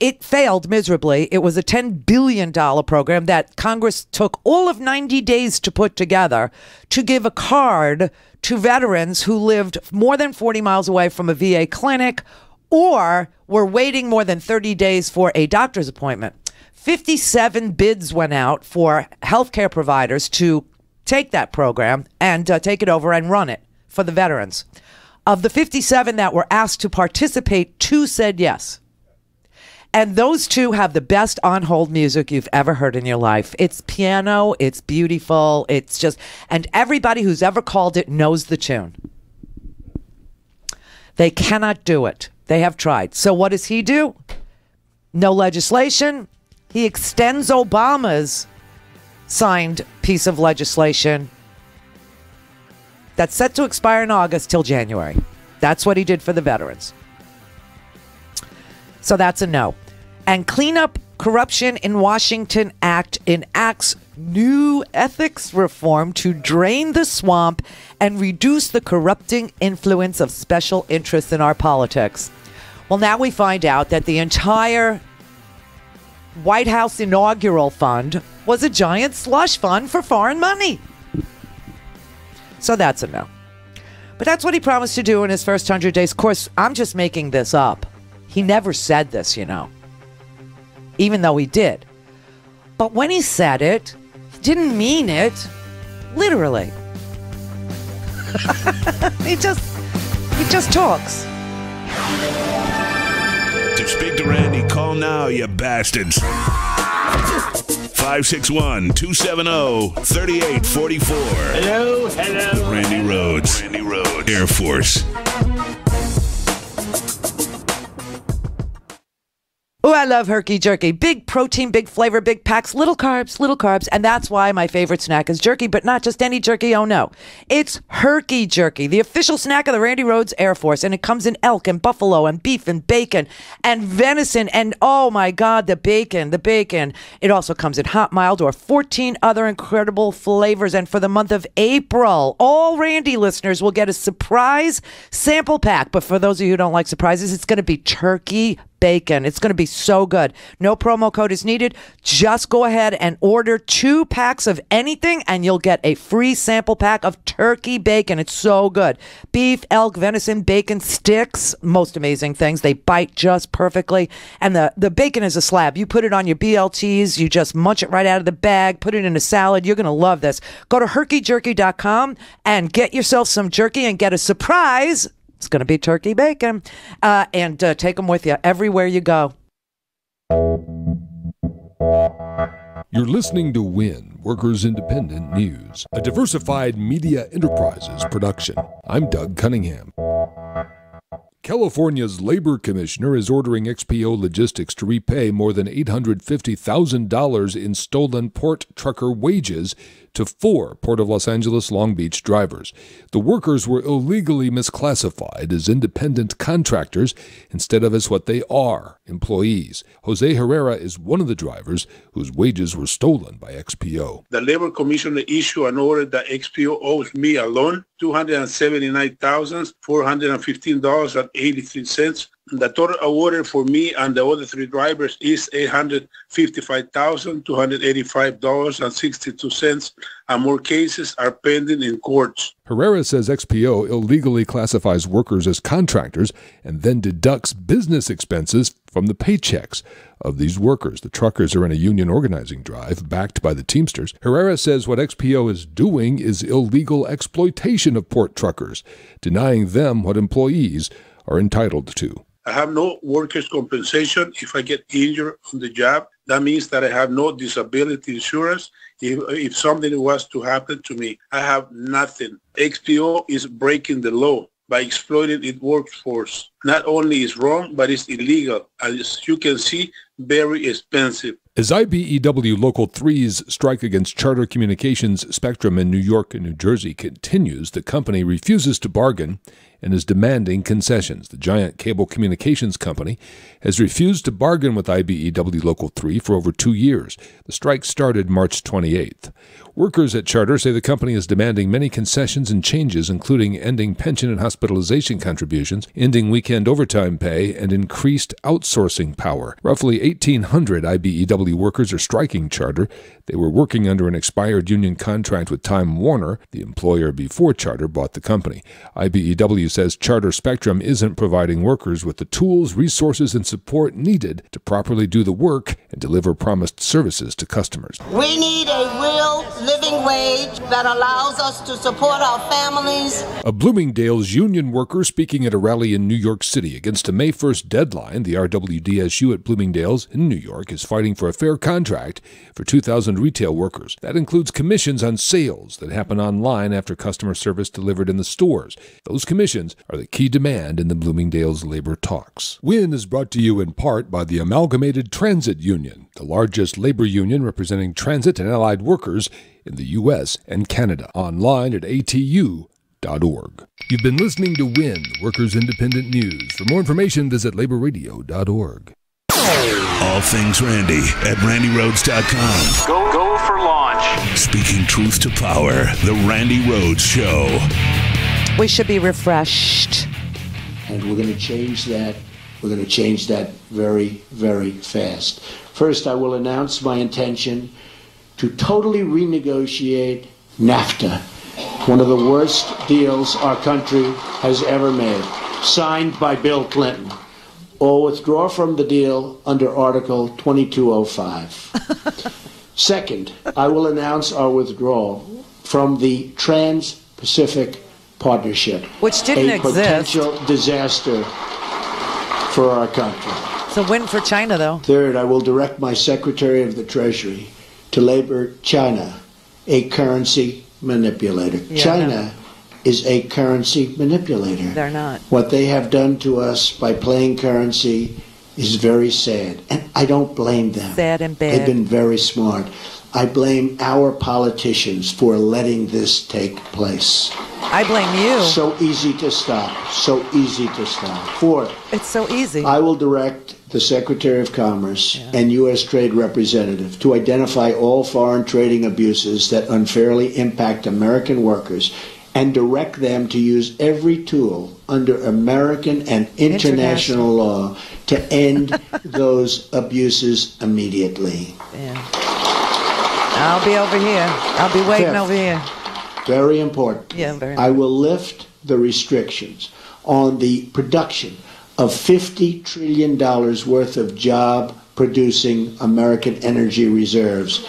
It failed miserably. It was a $10 billion program that Congress took all of 90 days to put together to give a card to veterans who lived more than 40 miles away from a VA clinic or were waiting more than 30 days for a doctor's appointment. 57 bids went out for healthcare providers to take that program and take it over and run it for the veterans. Of the 57 that were asked to participate, 2 said yes. And those 2 have the best on-hold music you've ever heard in your life. It's piano, it's beautiful, it's just... And everybody who's ever called it knows the tune. They cannot do it. They have tried. So what does he do? No legislation. He extends Obama's signed piece of legislation that's set to expire in August till January. That's what he did for the veterans. So that's a no. And Clean Up Corruption in Washington Act enacts new ethics reform to drain the swamp and reduce the corrupting influence of special interests in our politics. Well, now we find out that the entire White House inaugural fund was a giant slush fund for foreign money. So that's a no. But that's what he promised to do in his first 100 days. Of course, I'm just making this up. He never said this, you know, even though he did. But when he said it, he didn't mean it literally. He just talks.
To speak to Randy, call now, you bastards. 561-270-3844.
Hello.
The Randy Rhodes Air Force.
Well, I love Herky Jerky. Big protein, big flavor, big packs, little carbs. And that's why my favorite snack is jerky, but not just any jerky. Oh, no. It's Herky Jerky, the official snack of the Randy Rhodes Air Force. And it comes in elk and buffalo and beef and bacon and venison. And oh, my God, the bacon. It also comes in hot, mild, or 14 other incredible flavors. And for the month of April, all Randy listeners will get a surprise sample pack. But for those of you who don't like surprises, it's going to be turkey bacon. It's going to be so good. No promo code is needed. Just go ahead and order 2 packs of anything and you'll get a free sample pack of turkey bacon. It's so good. Beef, elk, venison, bacon sticks. Most amazing things. They bite just perfectly. And the bacon is a slab. You put it on your BLTs. You just munch it right out of the bag. Put it in a salad. You're going to love this. Go to herkyjerky.com and get yourself some jerky and get a surprise. It's going to be turkey bacon. And take them with you everywhere you go.
You're listening to WIN, Workers Independent News, a diversified media enterprises production. I'm Doug Cunningham. California's labor commissioner is ordering XPO Logistics to repay more than $850,000 in stolen port trucker wages to 4 Port of Los Angeles Long Beach drivers. The workers were illegally misclassified as independent contractors instead of as what they are, employees. Jose Herrera is one of the drivers whose wages were stolen by XPO.
The Labor Commissioner issued an order that XPO owes me alone $279,415.83. The total awarded for me and the other 3 drivers is $855,285.62, and more cases are pending in courts.
Herrera says XPO illegally classifies workers as contractors and then deducts business expenses from the paychecks of these workers. The truckers are in a union organizing drive backed by the Teamsters. Herrera says what XPO is doing is illegal exploitation of port truckers, denying them what employees are entitled to.
I have no workers' compensation if I get injured on the job. That means that I have no disability insurance if something was to happen to me. I have nothing. XPO is breaking the law by exploiting its workforce. Not only is wrong, but it's illegal. As you can see, very expensive.
As IBEW Local 3's strike against Charter Communications Spectrum in New York and New Jersey continues, the company refuses to bargain and is demanding concessions. The giant cable communications company has refused to bargain with IBEW Local 3 for over 2 years. The strike started March 28th. Workers at Charter say the company is demanding many concessions and changes, including ending pension and hospitalization contributions, ending weekend overtime pay, and increased outsourcing power. Roughly 1,800 IBEW workers are striking Charter. They were working under an expired union contract with Time Warner, the employer before Charter bought the company. IBEW says Charter Spectrum isn't providing workers with the tools, resources, and support needed to properly do the work and deliver promised services to customers.
We need a real living wage that allows us to support our families.
A Bloomingdale's union worker speaking at a rally in New York City against a May 1st deadline. The RWDSU at Bloomingdale's in New York is fighting for a fair contract for 2,000 retail workers. That includes commissions on sales that happen online after customer service delivered in the stores. Those commissions are the key demand in the Bloomingdale's labor talks. WIN is brought to you in part by the Amalgamated Transit Union, the largest labor union representing transit and allied workers in the U.S. and Canada. Online at atu.org. You've been listening to WIN, Workers Independent News. For more information, visit laborradio.org.
All things Randy at randyrhodes.com.
Go for launch.
Speaking truth to power, the Randy Rhodes Show.
We should be refreshed.
And we're going to change that. We're going to change that very, very fast. First, I will announce my intention to totally renegotiate NAFTA, one of the worst deals our country has ever made, signed by Bill Clinton, or withdraw from the deal under Article 2205. Second, I will announce our withdrawal from the Trans-Pacific Partnership,
which didn't exist.
A potential disaster for our country.
It's a win for China, though.
Third, I will direct my Secretary of the Treasury to label China a currency manipulator.
Yeah,
China is a currency manipulator.
They're not.
What they have done to us by playing currency is very sad, and I don't blame them.
Sad and bad.
They've been very smart. I blame our politicians for letting this take place.
I blame you.
So easy to stop. So easy to stop. Fourth,
it's so easy.
I will direct the Secretary of Commerce and U.S. Trade Representative to identify all foreign trading abuses that unfairly impact American workers and direct them to use every tool under American and international law to end those abuses immediately.
Yeah. I'll be over here. I'll be waiting over here.
Very important.
Yeah, very important.
I will lift the restrictions on the production of $50 trillion worth of job-producing American energy reserves,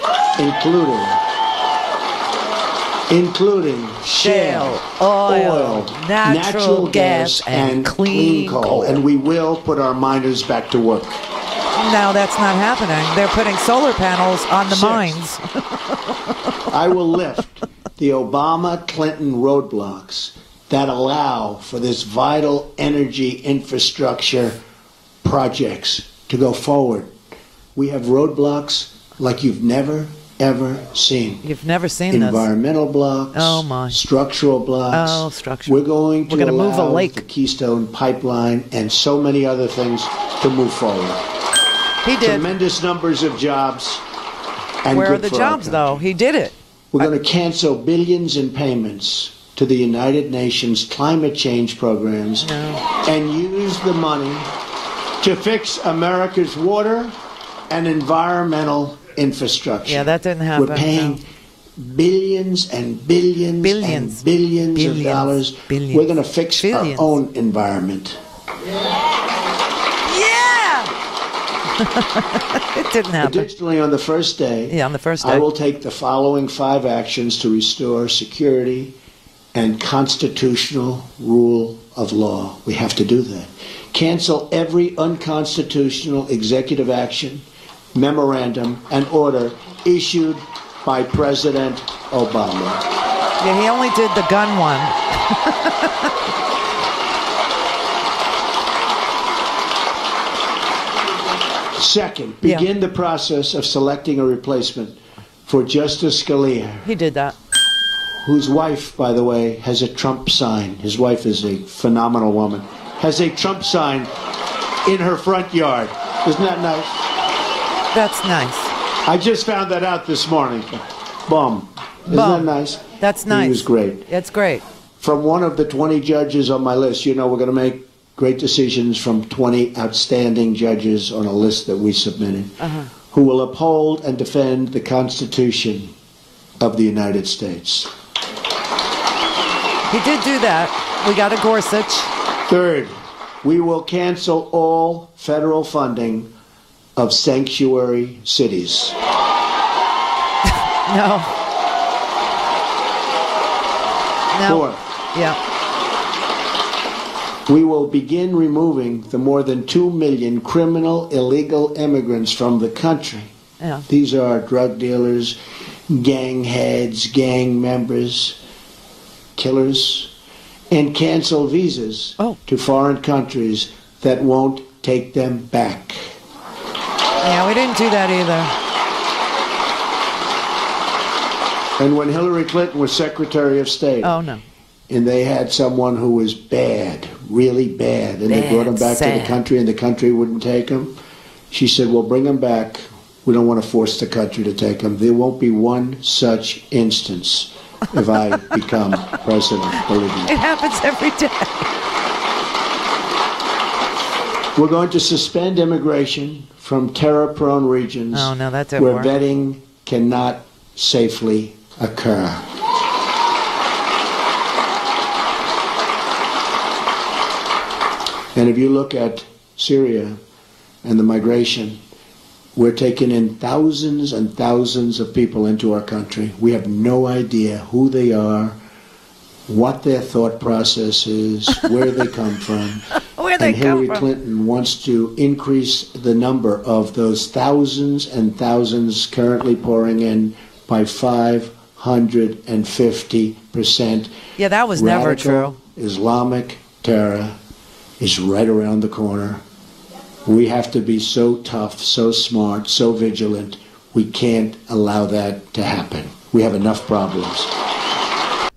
including shale, oil, natural gas, and clean coal. And we will put our miners back to work.
No, that's not happening. They're putting solar panels on the mines.
I will lift the Obama-Clinton roadblocks that allow for this vital energy infrastructure projects to go forward. We have roadblocks like you've never, ever seen.
You've never seen this.
Environmental blocks.
Oh, my.
Structural blocks.
Oh, structural.
We're going to
move a lake.
The Keystone Pipeline and so many other things to move forward.
He did.
Tremendous numbers of jobs. And
where are the jobs, though? He did it.
We're going to cancel billions in payments to the United Nations climate change programs and use the money to fix America's water and environmental infrastructure.
Yeah, that didn't happen.
We're paying billions and billions and billions of dollars. We're going to fix our own environment.
It didn't happen.
Additionally, on the first day, I will take the following 5 actions to restore security and constitutional rule of law. We have to do that. Cancel every unconstitutional executive action, memorandum, and order issued by President Obama.
Yeah, he only did the gun one.
Second, begin the process of selecting a replacement for Justice Scalia.
He did that.
Whose wife, by the way, has a Trump sign. His wife is a phenomenal woman. Has a Trump sign in her front yard. Isn't that nice?
That's nice.
I just found that out this morning. Bum. Isn't that nice?
That's nice.
He was great.
It's great.
From one of the 20 judges on my list, you know we're going to make great decisions from 20 outstanding judges on a list that we submitted, who will uphold and defend the Constitution of the United States.
He did do that. We got a Gorsuch.
Third, we will cancel all federal funding of sanctuary cities.
No.
Fourth, we will begin removing the more than 2 million criminal illegal immigrants from the country.
Yeah.
These are drug dealers, gang heads, gang members, killers, and cancel visas to foreign countries that won't take them back.
Yeah, we didn't do that either.
And when Hillary Clinton was Secretary of State, and they had someone who was bad, really bad, and they brought him back to the country and the country wouldn't take him, she said, well, bring him back. We don't want to force the country to take him. There won't be one such instance if I become president. Believe me.
It happens every day.
We're going to suspend immigration from terror-prone regions where vetting cannot safely occur. And if you look at Syria and the migration, we're taking in thousands and thousands of people into our country. We have no idea who they are, what their thought process is, where they come from. And Hillary Clinton wants to increase the number of those thousands and thousands currently pouring in by 550%.
Yeah, that was never true.
Islamic terror is right around the corner. We have to be so tough, so smart, so vigilant. We can't allow that to happen. We have enough problems.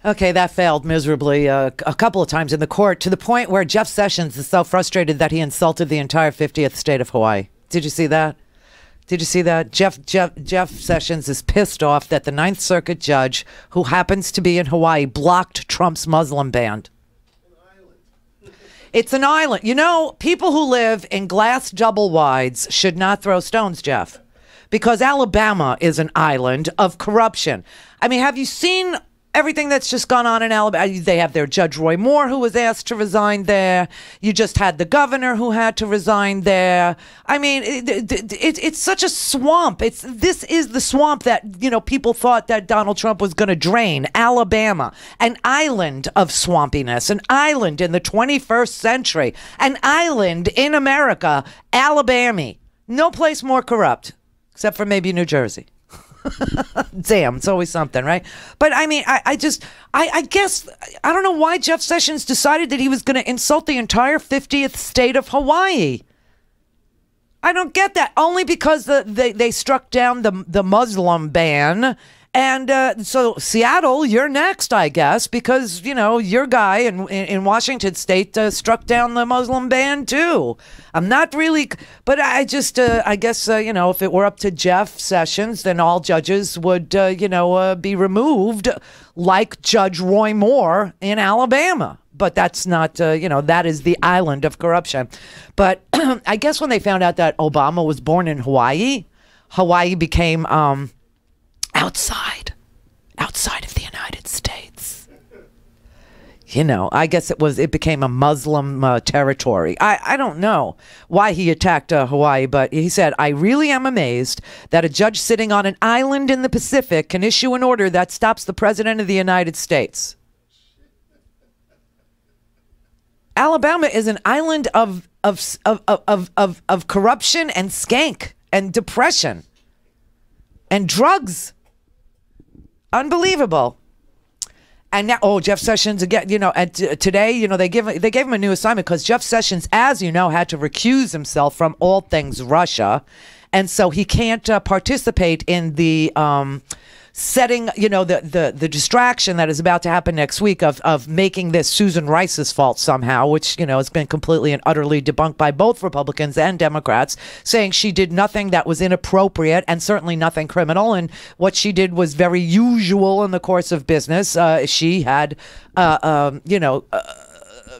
Okay, that failed miserably a couple of times in the court, to the point where Jeff Sessions is so frustrated that he insulted the entire 50th state of Hawaii. Did you see that? Did you see that? Jeff Sessions is pissed off that the Ninth Circuit judge, who happens to be in Hawaii, blocked Trump's Muslim ban. It's an island. You know, people who live in glass double wides should not throw stones, Jeff, because Alabama is an island of corruption. I mean, have you seen everything that's just gone on in Alabama? They have their Judge Roy Moore, who was asked to resign there. You just had the governor who had to resign there. I mean, it's such a swamp. This is the swamp that, you know, people thought that Donald Trump was going to drain. Alabama, an island of swampiness, an island in the 21st century, an island in America, Alabama. No place more corrupt, except for maybe New Jersey. Damn, it's always something, right? But I mean, I guess, I don't know why Jeff Sessions decided that he was going to insult the entire 50th state of Hawaii. I don't get that. Only because they struck down the Muslim ban. And so Seattle, you're next, I guess, because, you know, your guy in Washington state struck down the Muslim ban too. I'm not really, but I just, I guess, you know, if it were up to Jeff Sessions, then all judges would, be removed like Judge Roy Moore in Alabama. But that's not, that is the island of corruption. But I guess when they found out that Obama was born in Hawaii, Hawaii became outside of the United States. You know, I guess it became a Muslim territory. I don't know why he attacked Hawaii, but he said, I really am amazed that a judge sitting on an island in the Pacific can issue an order that stops the president of the United States. Alabama is an island of corruption and skank and depression and drugs. Unbelievable. And now, Jeff Sessions again. You know, and today, they gave him a new assignment because Jeff Sessions, as you know, had to recuse himself from all things Russia, and so he can't participate in the setting, the distraction that is about to happen next week of making this Susan Rice's fault somehow, which, has been completely and utterly debunked by both Republicans and Democrats, saying she did nothing that was inappropriate and certainly nothing criminal. And what she did was very usual in the course of business. She had,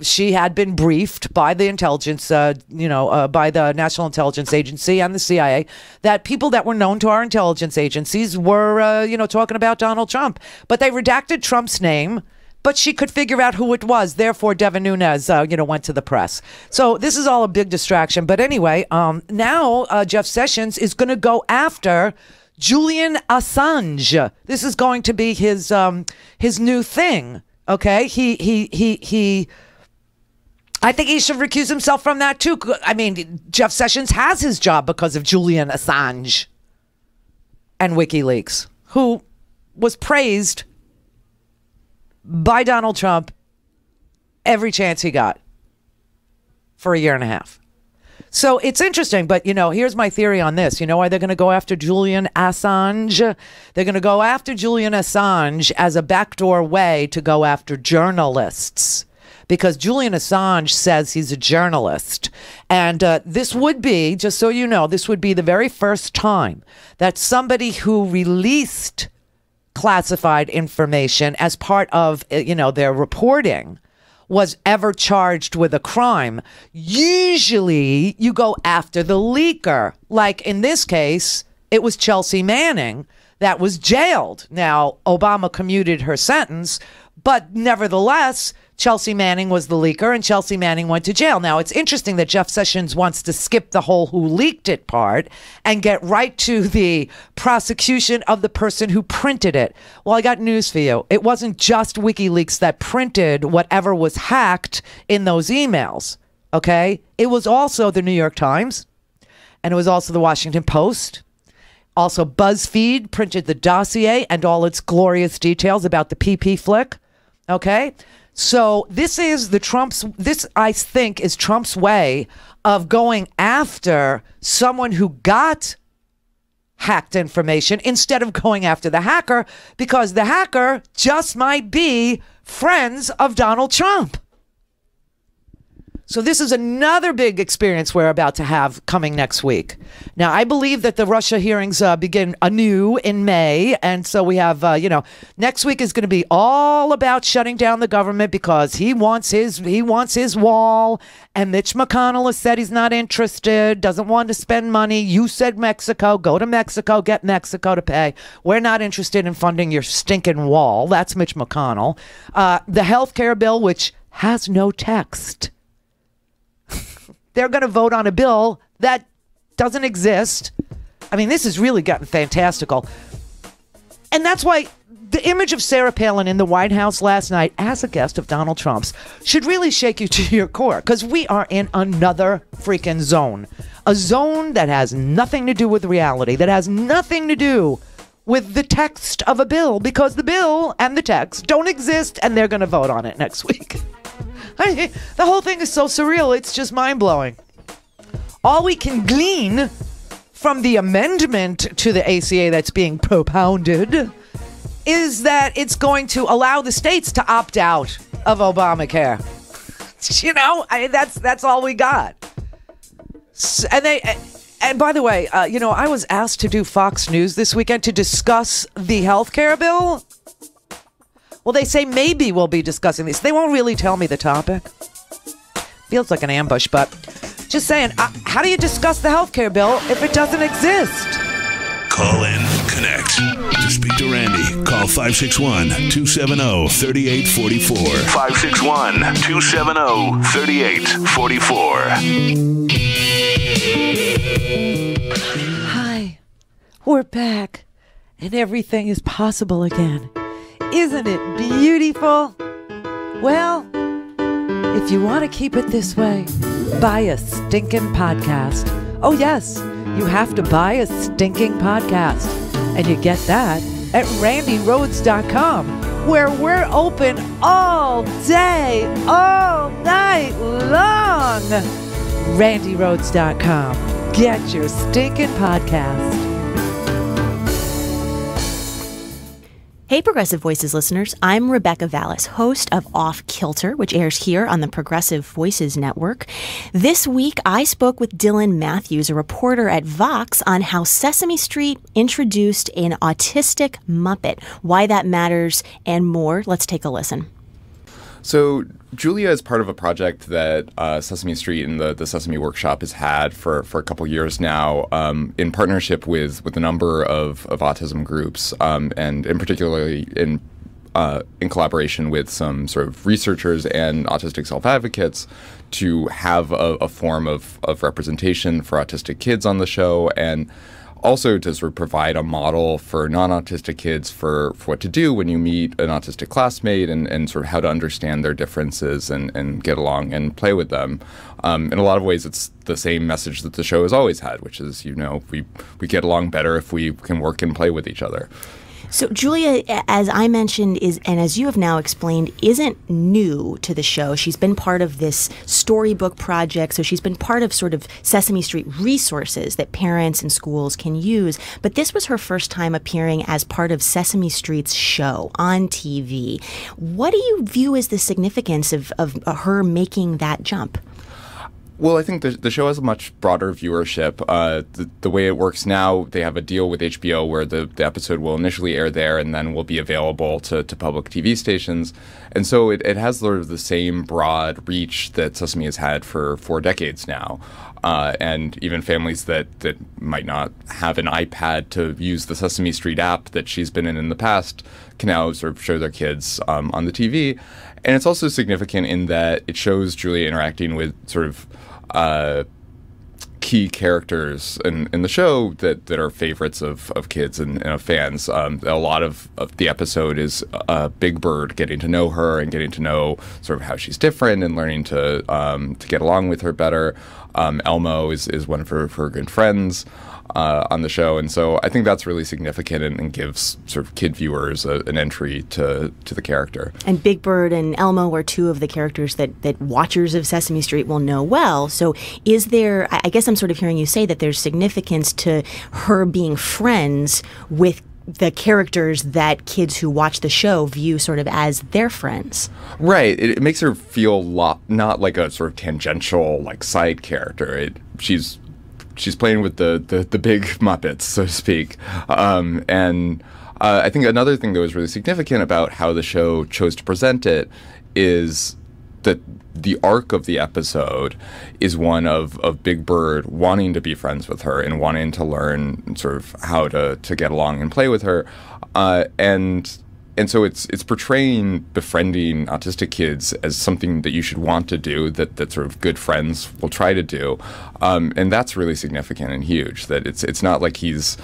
she had been briefed by the intelligence, by the National Intelligence Agency and the CIA, that people that were known to our intelligence agencies were, talking about Donald Trump. But they redacted Trump's name, but she could figure out who it was. Therefore, Devin Nunes, went to the press. So this is all a big distraction. But anyway, now Jeff Sessions is going to go after Julian Assange. This is going to be his new thing. Okay, I think he should recuse himself from that, too. I mean, Jeff Sessions has his job because of Julian Assange and WikiLeaks, who was praised by Donald Trump every chance he got for a year and a half. So it's interesting, but, here's my theory on this. You know why they're going to go after Julian Assange? They're going to go after Julian Assange as a backdoor way to go after journalists. Because Julian Assange says he's a journalist. And this would be, just so you know, this would be the very first time that somebody who released classified information as part of, their reporting was ever charged with a crime. Usually you go after the leaker. Like in this case, it was Chelsea Manning that was jailed. Now, Obama commuted her sentence, but nevertheless, Chelsea Manning was the leaker and Chelsea Manning went to jail. Now, it's interesting that Jeff Sessions wants to skip the whole who leaked it part and get right to the prosecution of the person who printed it. Well, I got news for you. It wasn't just WikiLeaks that printed whatever was hacked in those emails, okay? It was also the New York Times, and it was also the Washington Post. Also, BuzzFeed printed the dossier and all its glorious details about the PP flick, okay? So this is this I think is Trump's way of going after someone who got hacked information instead of going after the hacker, because the hacker just might be friends of Donald Trump. So this is another big experience we're about to have coming next week. Now, I believe that the Russia hearings begin anew in May. And so we have, next week is going to be all about shutting down the government because he wants his wall. And Mitch McConnell has said he's not interested, doesn't want to spend money. You said Mexico, go to Mexico, get Mexico to pay. We're not interested in funding your stinking wall. That's Mitch McConnell. The health care bill, which has no text. They're going to vote on a bill that doesn't exist. I mean, this has really gotten fantastical. And that's why the image of Sarah Palin in the White House last night as a guest of Donald Trump's should really shake you to your core, because we are in another freaking zone. A zone that has nothing to do with reality, that has nothing to do with the text of a bill, because the bill and the text don't exist, and they're going to vote on it next week. The whole thing is so surreal, it's just mind-blowing. All we can glean from the amendment to the ACA that's being propounded is that it's going to allow the states to opt out of Obamacare. That's all we got. And by the way, I was asked to do Fox News this weekend to discuss the health care bill. Well, they say maybe we'll be discussing this. They won't really tell me the topic. Feels like an ambush, but just saying, how do you discuss the health care bill if it doesn't exist?
Call in, connect. To speak to Randi, call 561-270-3844. 561-270-3844.
Hi, we're back, and everything is possible again. Isn't it beautiful? Well, if you want to keep it this way, buy a stinking podcast. Oh, yes, you have to buy a stinking podcast. And you get that at RandiRhodes.com, where we're open all day, all night long. RandiRhodes.com. Get your stinking podcast.
Hey, Progressive Voices listeners, I'm Rebecca Vallis, host of Off Kilter, which airs here on the Progressive Voices Network. This week, I spoke with Dylan Matthews, a reporter at Vox, on how Sesame Street introduced an autistic Muppet, why that matters, and more. Let's take a listen.
So Julia is part of a project that Sesame Street and the Sesame Workshop has had for a couple years now, in partnership with a number of autism groups, and in particularly in collaboration with some sort of researchers and autistic self-advocates to have a form of representation for autistic kids on the show, and also to sort of provide a model for non-autistic kids for what to do when you meet an autistic classmate, and sort of how to understand their differences and get along and play with them. In a lot of ways, it's the same message that the show has always had, which is, we get along better if we can work and play with each other.
So Julia, as I mentioned, and as you have now explained, isn't new to the show. She's been part of this storybook project, so she's been part of sort of Sesame Street resources that parents and schools can use. But this was her first time appearing as part of Sesame Street's show on TV. What do you view as the significance of her making that jump?
Well, I think the show has a much broader viewership. The way it works now, they have a deal with HBO where the episode will initially air there and then will be available to public TV stations. And so it has sort of the same broad reach that Sesame has had for 4 decades now. And even families that might not have an iPad to use the Sesame Street app that she's been in the past can now sort of show their kids on the TV. And it's also significant in that it shows Julia interacting with sort of key characters in the show that are favorites of kids and of fans. A lot of the episode is Big Bird getting to know her and getting to know sort of how she's different and learning to get along with her better. Elmo is one of her good friends. on the show. And so I think that's really significant and gives sort of kid viewers an entry to the character.
And Big Bird and Elmo are two of the characters that watchers of Sesame Street will know well. So is there, I guess I'm sort of hearing you say that there's significance to her being friends with the characters that kids who watch the show view sort of as their friends.
Right. It makes her feel not like a sort of tangential, like, side character. She's playing with the big Muppets, so to speak. I think another thing that was really significant about how the show chose to present it is that the arc of the episode is one of Big Bird wanting to be friends with her and wanting to learn sort of how to get along and play with her. And so it's portraying befriending autistic kids as something that you should want to do, that sort of good friends will try to do. And that's really significant and huge, that it's not like he's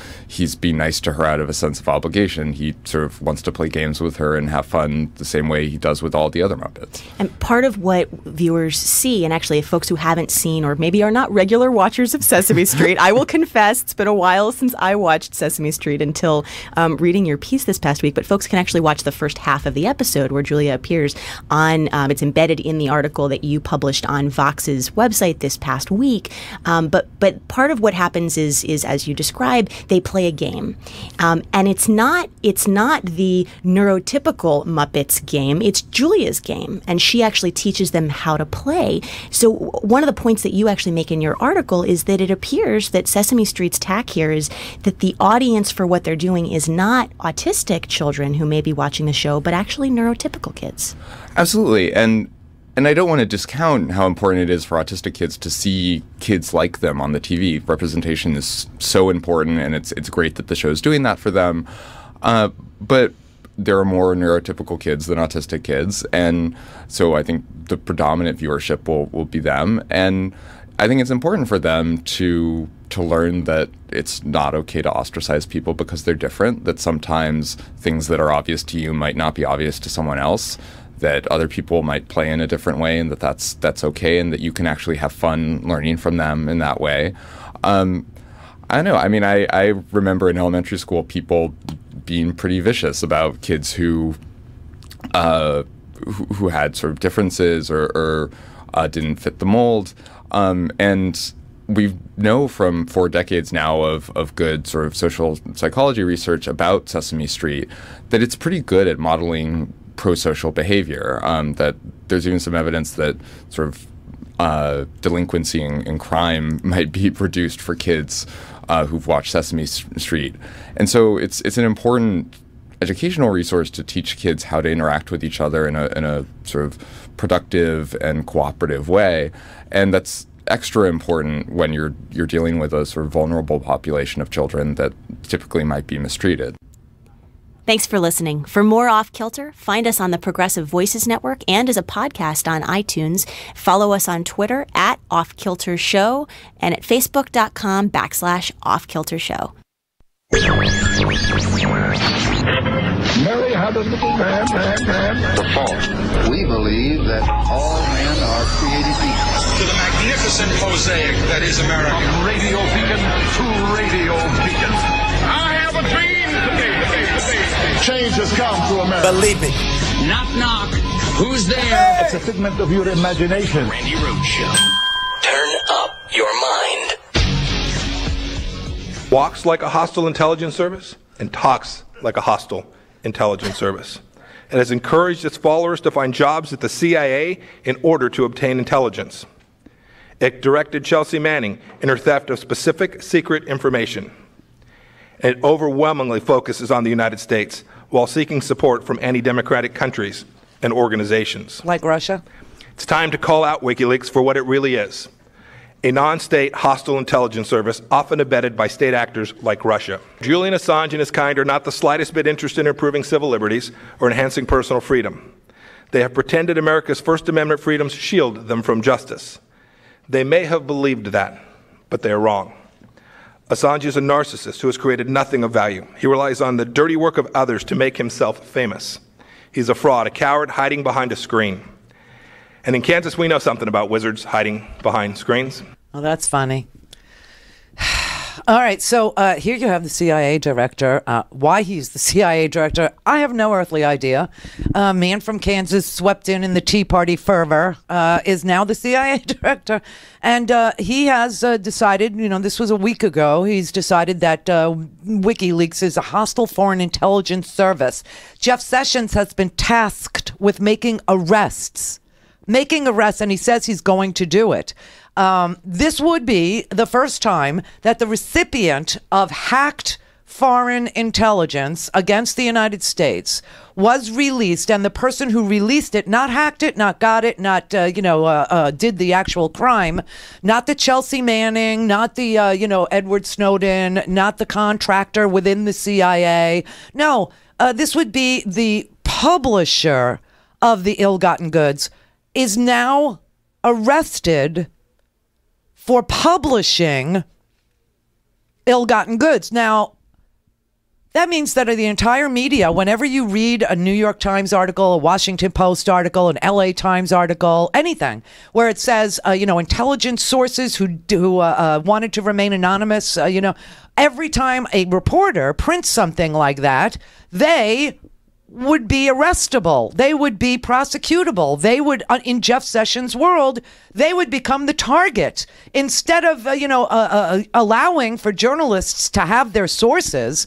being nice to her out of a sense of obligation. He sort of wants to play games with her and have fun the same way he does with all the other Muppets.
And part of what viewers see, and actually if folks who haven't seen or maybe are not regular watchers of Sesame Street, I will confess it's been a while since I watched Sesame Street until reading your piece this past week, but folks can actually watch the first half of the episode where Julia appears on, it's embedded in the article that you published on Vox's website this past week. But part of what happens is as you describe, they play a game. And it's not the neurotypical Muppets game, it's Julia's game. And she actually teaches them how to play. So one of the points that you actually make in your article is that it appears that Sesame Street's tack here is that the audience for what they're doing is not autistic children who may be watching the show, but actually neurotypical kids.
Absolutely. And I don't want to discount how important it is for autistic kids to see kids like them on the TV. Representation is so important, and it's great that the show is doing that for them. But there are more neurotypical kids than autistic kids, and so I think the predominant viewership will be them. And I think it's important for them to learn that it's not okay to ostracize people because they're different, that sometimes things that are obvious to you might not be obvious to someone else, that other people might play in a different way, and that's okay, and that you can actually have fun learning from them in that way. I don't know. I mean, I remember in elementary school people being pretty vicious about kids who had sort of differences or didn't fit the mold. And we know from 4 decades now of good sort of social psychology research about Sesame Street that it's pretty good at modeling pro-social behavior, that there's even some evidence that sort of delinquency and crime might be reduced for kids who've watched Sesame Street. And so it's an important educational resource to teach kids how to interact with each other in a sort of productive and cooperative way. And that's extra important when you're dealing with a sort of vulnerable population of children that typically might be mistreated.
Thanks for listening. For more Off Kilter, find us on the Progressive Voices Network and as a podcast on iTunes. Follow us on Twitter at Off Kilter Show and at Facebook.com/OffKilterShow.
Mary had a little man.
The fault. We believe that all men are created equal.
To the magnificent mosaic that is America.
From radio beacon to radio beacon. I have a dream today. Change has come to America.
Believe it.
Knock, knock. Who's there?
It's a figment of your imagination.
Randy Rhodes Show. Turn up your mind.
Walks like a hostile intelligence service and talks like a hostile intelligence service. It has encouraged its followers to find jobs at the CIA in order to obtain intelligence. It directed Chelsea Manning in her theft of specific secret information. It overwhelmingly focuses on the United States while seeking support from anti-democratic countries and organizations.
Like Russia?
It's time to call out WikiLeaks for what it really is. A non-state hostile intelligence service often abetted by state actors like Russia. Julian Assange and his kind are not the slightest bit interested in improving civil liberties or enhancing personal freedom. They have pretended America's First Amendment freedoms shield them from justice. They may have believed that, but they are wrong. Assange is a narcissist who has created nothing of value. He relies on the dirty work of others to make himself famous. He's a fraud, a coward hiding behind a screen. And in Kansas, we know something about wizards hiding behind screens.
Oh, that's funny. All right, so here you have the CIA director. Why he's the CIA director, I have no earthly idea. A man from Kansas swept in the Tea Party fervor is now the CIA director. And he has decided, this was a week ago, he's decided that WikiLeaks is a hostile foreign intelligence service. Jeff Sessions has been tasked with making arrests, and he says he's going to do it. This would be the first time that the recipient of hacked foreign intelligence against the United States was released, and the person who released it, not hacked it, not got it, not, did the actual crime, not the Chelsea Manning, not the, Edward Snowden, not the contractor within the CIA. No, this would be the publisher of the ill-gotten goods is now arrested for publishing ill-gotten goods. Now, that means that the entire media, whenever you read a New York Times article, a Washington Post article, an LA Times article, anything, where it says, intelligence sources who wanted to remain anonymous, every time a reporter prints something like that, they would be arrestable. They would be prosecutable. They would, in Jeff Sessions' world, they would become the target. Instead of, allowing for journalists to have their sources,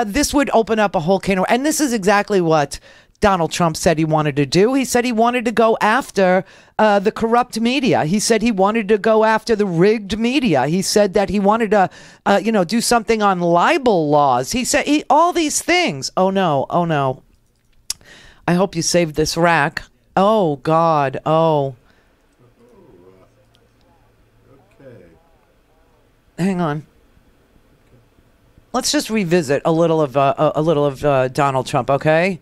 this would open up a whole can of, and this is exactly what Donald Trump said he wanted to do. He said he wanted to go after the corrupt media. He said he wanted to go after the rigged media. He said that he wanted to, do something on libel laws. He said all these things. Oh, no. I hope you saved this rack. Oh, God. Oh. Okay. Hang on. Let's just revisit a little of Donald Trump, okay?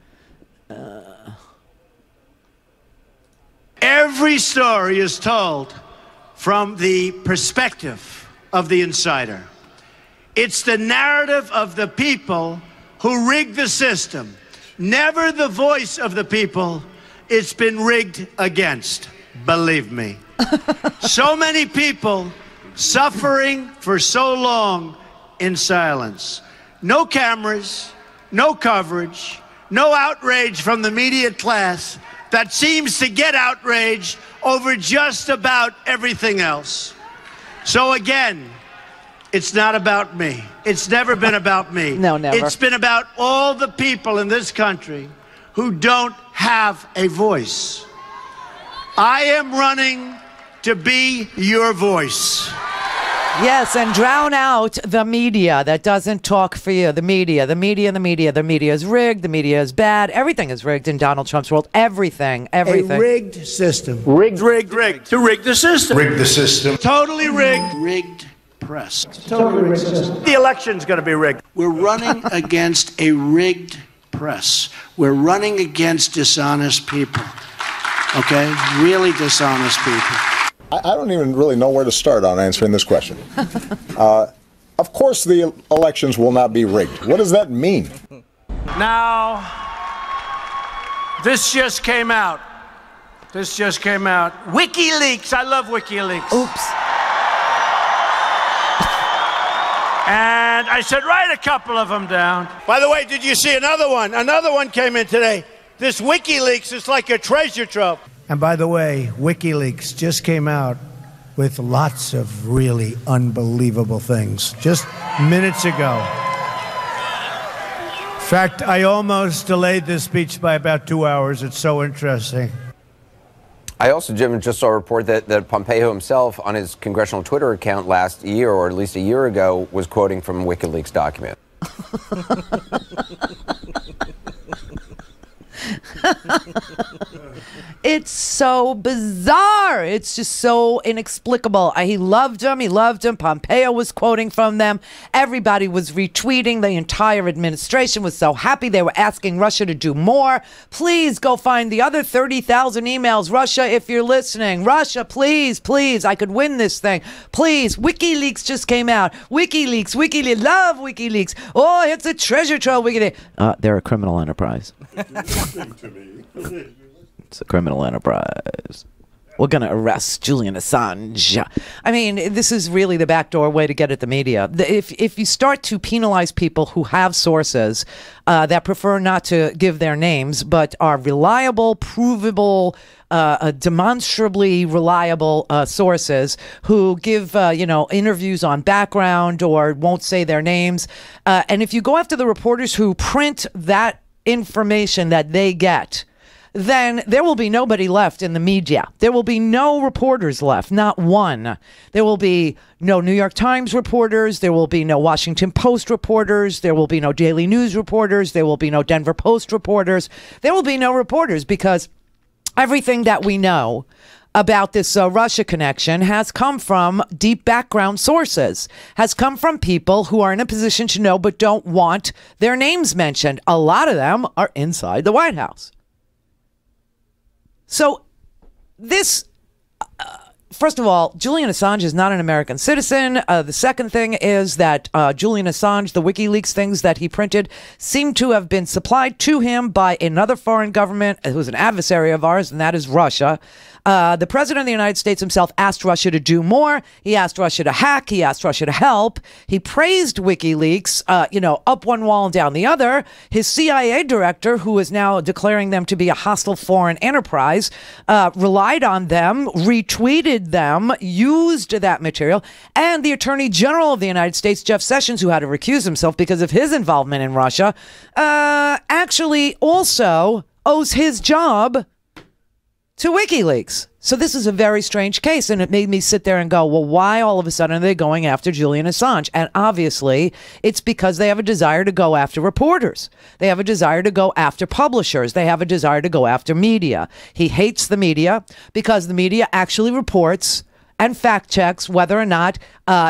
Every story is told from the perspective of the insider. It's the narrative of the people who rigged the system. Never the voice of the people it's been rigged against, believe me. So many people suffering for so long in silence. No cameras, no coverage, no outrage from the media class that seems to get outraged over just about everything else. So again, it's not about me. It's never been about me.
No, never.
It's been about all the people in this country who don't have a voice. I am running to be your voice.
Yes, and drown out the media that doesn't talk for you. The media is rigged. The media is bad. Everything is rigged in Donald Trump's world. Everything.
A rigged system. Rigged. To rig the system.
Rig the system.
Totally rigged. Rigged press. Totally rigged system. The election's going to be rigged. We're running against a rigged press. We're running against dishonest people. Okay? Really dishonest people.
I don't even really know where to start on answering this question. Of course the elections will not be rigged. What does that mean?
Now, this just came out. WikiLeaks. I love WikiLeaks.
Oops.
And I said, write a couple of them down. By the way, did you see another one? Another one came in today. This WikiLeaks is like a treasure trove. And by the way, WikiLeaks just came out with lots of really unbelievable things just minutes ago. In fact, I almost delayed this speech by about 2 hours. It's so interesting.
I also, Jim, just saw a report that Pompeo himself on his congressional Twitter account last year, or at least a year ago, was quoting from a WikiLeaks document.
It's so bizarre. It's just so inexplicable. He loved him. Pompeo was quoting from them. Everybody was retweeting. The entire administration was so happy. They were asking Russia to do more. Please go find the other 30,000 emails. Russia, if you're listening. Russia, please. I could win this thing. Please. WikiLeaks just came out. WikiLeaks. Love WikiLeaks. Oh, it's a treasure trove. WikiLeaks. They're a criminal enterprise. It's a criminal enterprise. We're going to arrest Julian Assange. I mean, this is really the backdoor way to get at the media. If you start to penalize people who have sources that prefer not to give their names, but are reliable, provable, demonstrably reliable sources who give, interviews on background or won't say their names. And if you go after the reporters who print that information that they get, then there will be nobody left in the media. There will be no reporters left, not one. There will be no New York Times reporters. There will be no Washington Post reporters. There will be no Daily News reporters. There will be no Denver Post reporters. There will be no reporters because everything that we know about this Russia connection has come from deep background sources, has come from people who are in a position to know but don't want their names mentioned. A lot of them are inside the White House. So this, first of all, Julian Assange is not an American citizen. The second thing is that Julian Assange, the WikiLeaks things that he printed, seem to have been supplied to him by another foreign government who's an adversary of ours, and that is Russia. The president of the United States himself asked Russia to do more. He asked Russia to hack. He asked Russia to help. He praised WikiLeaks, up one wall and down the other. His CIA director, who is now declaring them to be a hostile foreign enterprise, relied on them, retweeted them, used that material. And the Attorney General of the United States, Jeff Sessions, who had to recuse himself because of his involvement in Russia, actually also owes his job to WikiLeaks. So this is a very strange case, and it made me sit there and go, well, why all of a sudden are they going after Julian Assange? And obviously, it's because they have a desire to go after reporters. They have a desire to go after publishers. They have a desire to go after media. He hates the media because the media actually reports and fact checks whether or not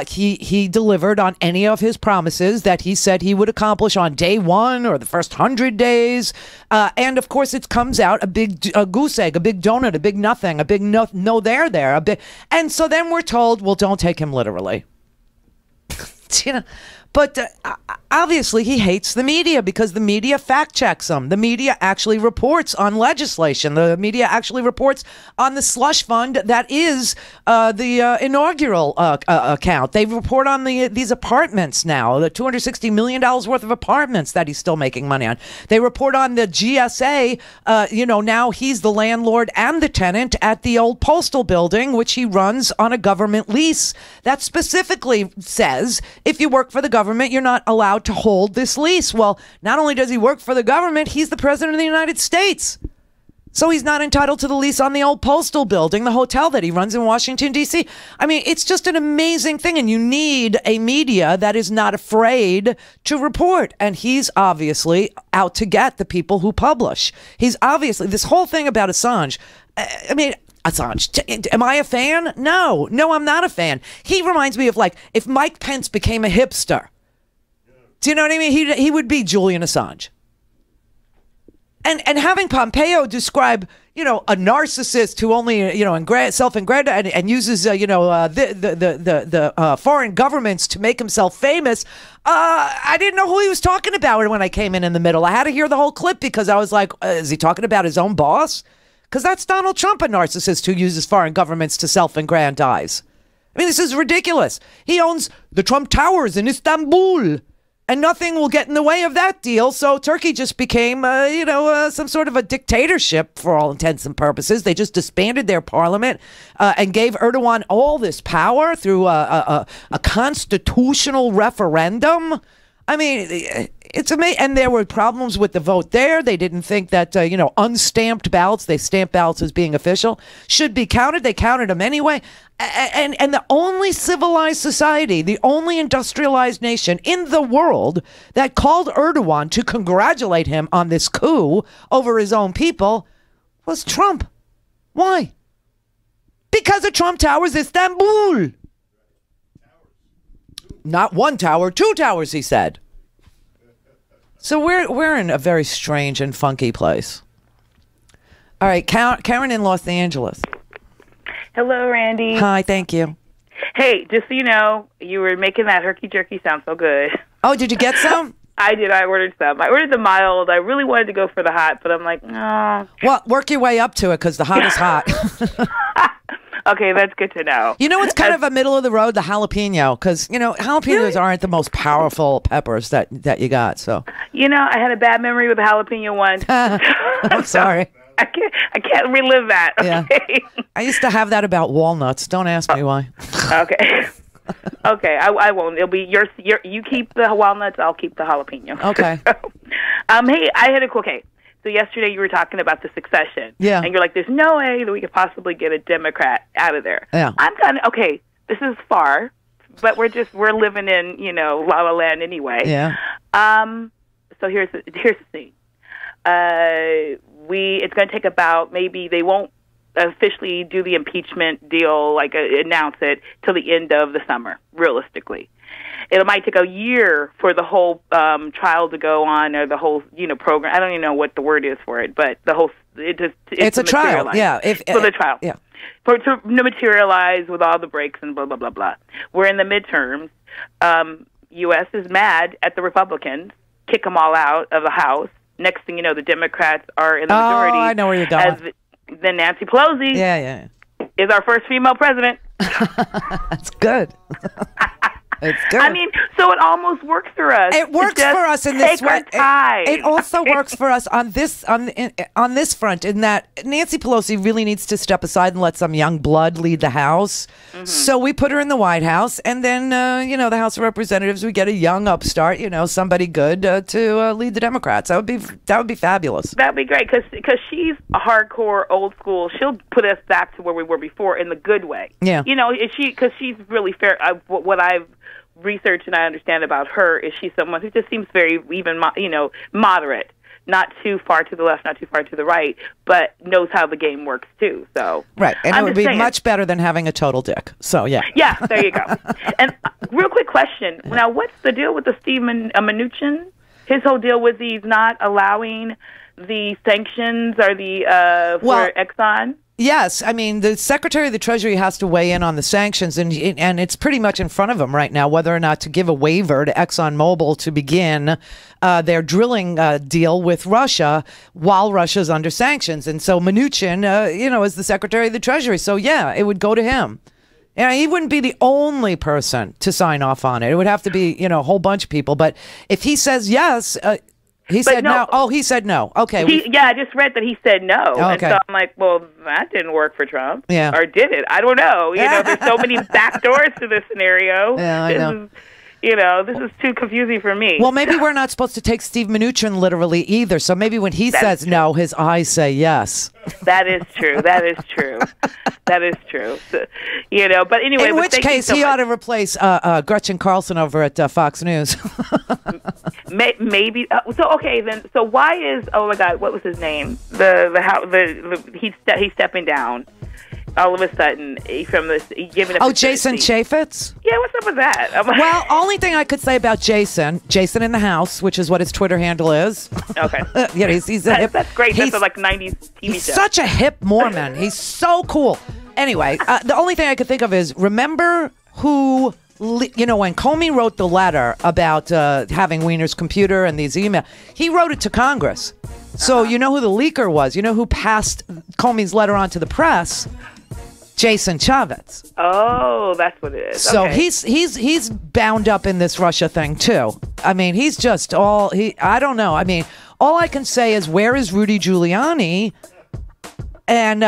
he delivered on any of his promises that he said he would accomplish on day one or the first 100 days. And of course, it comes out a big goose egg, a big donut, a big nothing, a big no there there. And so then we're told, well, don't take him literally. But obviously he hates the media because the media fact checks him. The media actually reports on legislation. The media actually reports on the slush fund that is the inaugural account. They report on these apartments now, the $260 million worth of apartments that he's still making money on. They report on the GSA. Now he's the landlord and the tenant at the old postal building, which he runs on a government lease that specifically says if you work for the government, you're not allowed to hold this lease. Well, not only does he work for the government, he's the president of the United States. So he's not entitled to the lease on the old postal building, the hotel that he runs in Washington, D.C. I mean, it's just an amazing thing. And you need a media that is not afraid to report. And he's obviously out to get the people who publish. He's obviously, this whole thing about Assange, Assange, am I a fan? No, I'm not a fan. He reminds me of if Mike Pence became a hipster. Do you know what I mean? He would be Julian Assange. And having Pompeo describe, a narcissist who only, self-ingratitude and uses, the foreign governments to make himself famous. I didn't know who he was talking about when I came in the middle. I had to hear the whole clip because I was like, is he talking about his own boss? Because that's Donald Trump, a narcissist who uses foreign governments to self-aggrandize. I mean, this is ridiculous. He owns the Trump Towers in Istanbul, and nothing will get in the way of that deal. So Turkey just became, some sort of a dictatorship for all intents and purposes. They just disbanded their parliament and gave Erdogan all this power through a constitutional referendum. I mean, it's amazing. And there were problems with the vote there. They didn't think that, unstamped ballots, they stamp ballots as being official, should be counted. They counted them anyway. And the only civilized society, the only industrialized nation in the world that called Erdogan to congratulate him on this coup over his own people was Trump. Why? Because of Trump Towers Istanbul. Not one tower, 2 towers, he said. So we're in a very strange and funky place. All right, Karen in Los Angeles.
Hello, Randy.
Hi, thank you.
Hey, just so you know, you were making that herky jerky sound so good.
Oh, did you get some?
I did. I ordered some. I ordered the mild. I really wanted to go for the hot, but I'm like, no.
Well, work your way up to it because the hot is hot.
Okay, that's good to know.
You know what's kind of a middle of the road? The jalapeno, because jalapenos aren't the most powerful peppers that you got. So
I had a bad memory with the jalapeno once.
I'm sorry.
I can't relive that. Okay.
Yeah. I used to have that about walnuts. Don't ask me why.
Okay. Okay, I won't. It'll be you keep the walnuts, I'll keep the jalapeno.
Okay.
Hey, I had okay. So yesterday you were talking about the succession.
Yeah.
And you're like, there's no way that we could possibly get a Democrat out of there.
Yeah.
I'm kind of okay. This is far, but we're living in La La Land anyway.
Yeah.
So here's the thing. It's going to take about maybe they won't officially do the impeachment deal, announce it till the end of the summer. Realistically, it might take a year for the whole trial to go on, or the whole program. I don't even know what the word is for it, but the whole it's
a trial. Yeah,
for the trial.
Yeah,
for it to materialize with all the breaks and blah blah blah blah. We're in the midterms. U.S. is mad at the Republicans, kick them all out of the House. Next thing you know, the Democrats are in the majority.
Oh, I know where you're going.
Then Nancy Pelosi is our first female president.
That's good. It's good.
I mean, so it almost works for us.
It works for us in this way. It also works for us on this front, in that Nancy Pelosi really needs to step aside and let some young blood lead the House. Mm-hmm. So we put her in the White House, and then the House of Representatives, we get a young upstart, somebody good to lead the Democrats. That would be fabulous.
That'd be great because she's a hardcore old school. She'll put us back to where we were before in the good way.
Yeah.
Because she's really fair. What I've research and I understand about her is she's someone who just seems very moderate, not too far to the left, not too far to the right, but knows how the game works too. So
right, and it would be much better than having a total dick. So yeah,
there you go. And real quick question: now, what's the deal with the Steve Mnuchin? His whole deal was he's not allowing the sanctions or the for Exxon.
Yes, I mean, the Secretary of the Treasury has to weigh in on the sanctions, and it's pretty much in front of him right now whether or not to give a waiver to ExxonMobil to begin their drilling deal with Russia while Russia's under sanctions. And so Mnuchin, is the Secretary of the Treasury. So, yeah, it would go to him. And he wouldn't be the only person to sign off on it. It would have to be, a whole bunch of people. But if he says yes... He said no. Oh, he said no. Okay.
I just read that he said no.
Okay.
And so I'm like, well, that didn't work for Trump.
Yeah.
Or did it? I don't know. There's so many back doors to this scenario.
Yeah, I know.
This is too confusing for me.
Well, maybe we're not supposed to take Steve Mnuchin literally either. So maybe when he says no, his eyes say yes.
That is true. That is true. That is true. So, but anyway.
In which case, he ought to replace Gretchen Carlson over at Fox News.
Maybe. Okay, then. So why is? Oh my God, what was his name? He's stepping down. All of a sudden, from this, giving up.
Oh, Jason Chaffetz?
Yeah, what's up with that?
Well, only thing I could say about Jason in the House, which is what his Twitter handle is.
Okay.
He's a hip.
That's great. That's a 90s TV
he's
show.
Such a hip Mormon. He's so cool. Anyway, the only thing I could think of is, remember who... when Comey wrote the letter about having Weiner's computer and these emails, he wrote it to Congress. So you know who the leaker was? You know who passed Comey's letter on to the press? Jason Chaffetz.
Oh, that's what it is.
So
okay.
he's bound up in this Russia thing too. I mean, he's just I don't know. I mean, all I can say is, where is Rudy Giuliani? And,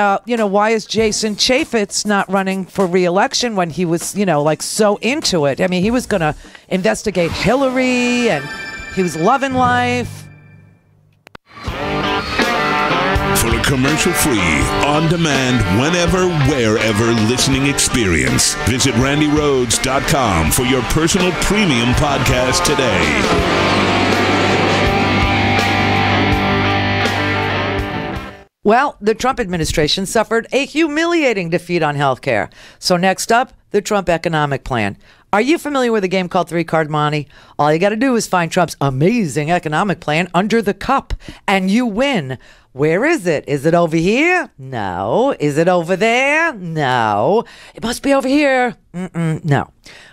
why is Jason Chaffetz not running for re-election when he was, so into it? I mean, he was going to investigate Hillary, and he was loving life.
For a commercial-free, on-demand, whenever, wherever listening experience, visit RandyRhodes.com for your personal premium podcast today.
Well, the Trump administration suffered a humiliating defeat on health care. So next up, the Trump economic plan. Are you familiar with a game called 3-Card Monte? All you got to do is find Trump's amazing economic plan under the cup, and you win. Where is it? Is it over here? No. Is it over there? No. It must be over here. No.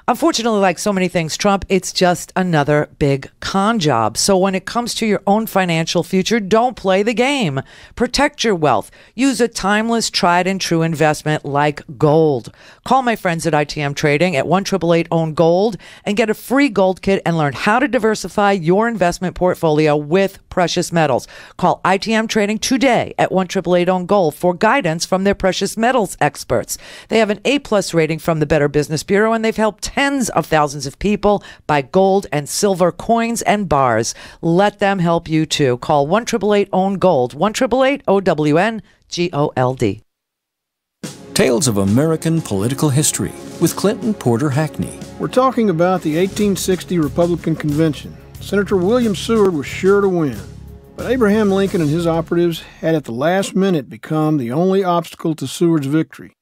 Unfortunately, like so many things, Trump, it's just another big con job. So when it comes to your own financial future, don't play the game. Protect your wealth. Use a timeless, tried and true investment like gold. Call my friends at ITM Trading at 1-888-OWN-GOLD and get a free gold kit and learn how to diversify your investment portfolio with precious metals. Call ITM Trading today at 1-888-OWN-GOLD for guidance from their precious metals experts. They have an A+ rating from the Better Business Bureau, and they've helped tens of thousands of people buy gold and silver coins and bars. Let them help you too. Call 1-888-OWN-GOLD, 1-888-OWN-GOLD.
Tales of American Political History with Clinton Porter Hackney.
We're talking about the 1860 Republican Convention. Senator William Seward was sure to win, but Abraham Lincoln and his operatives had at the last minute become the only obstacle to Seward's victory.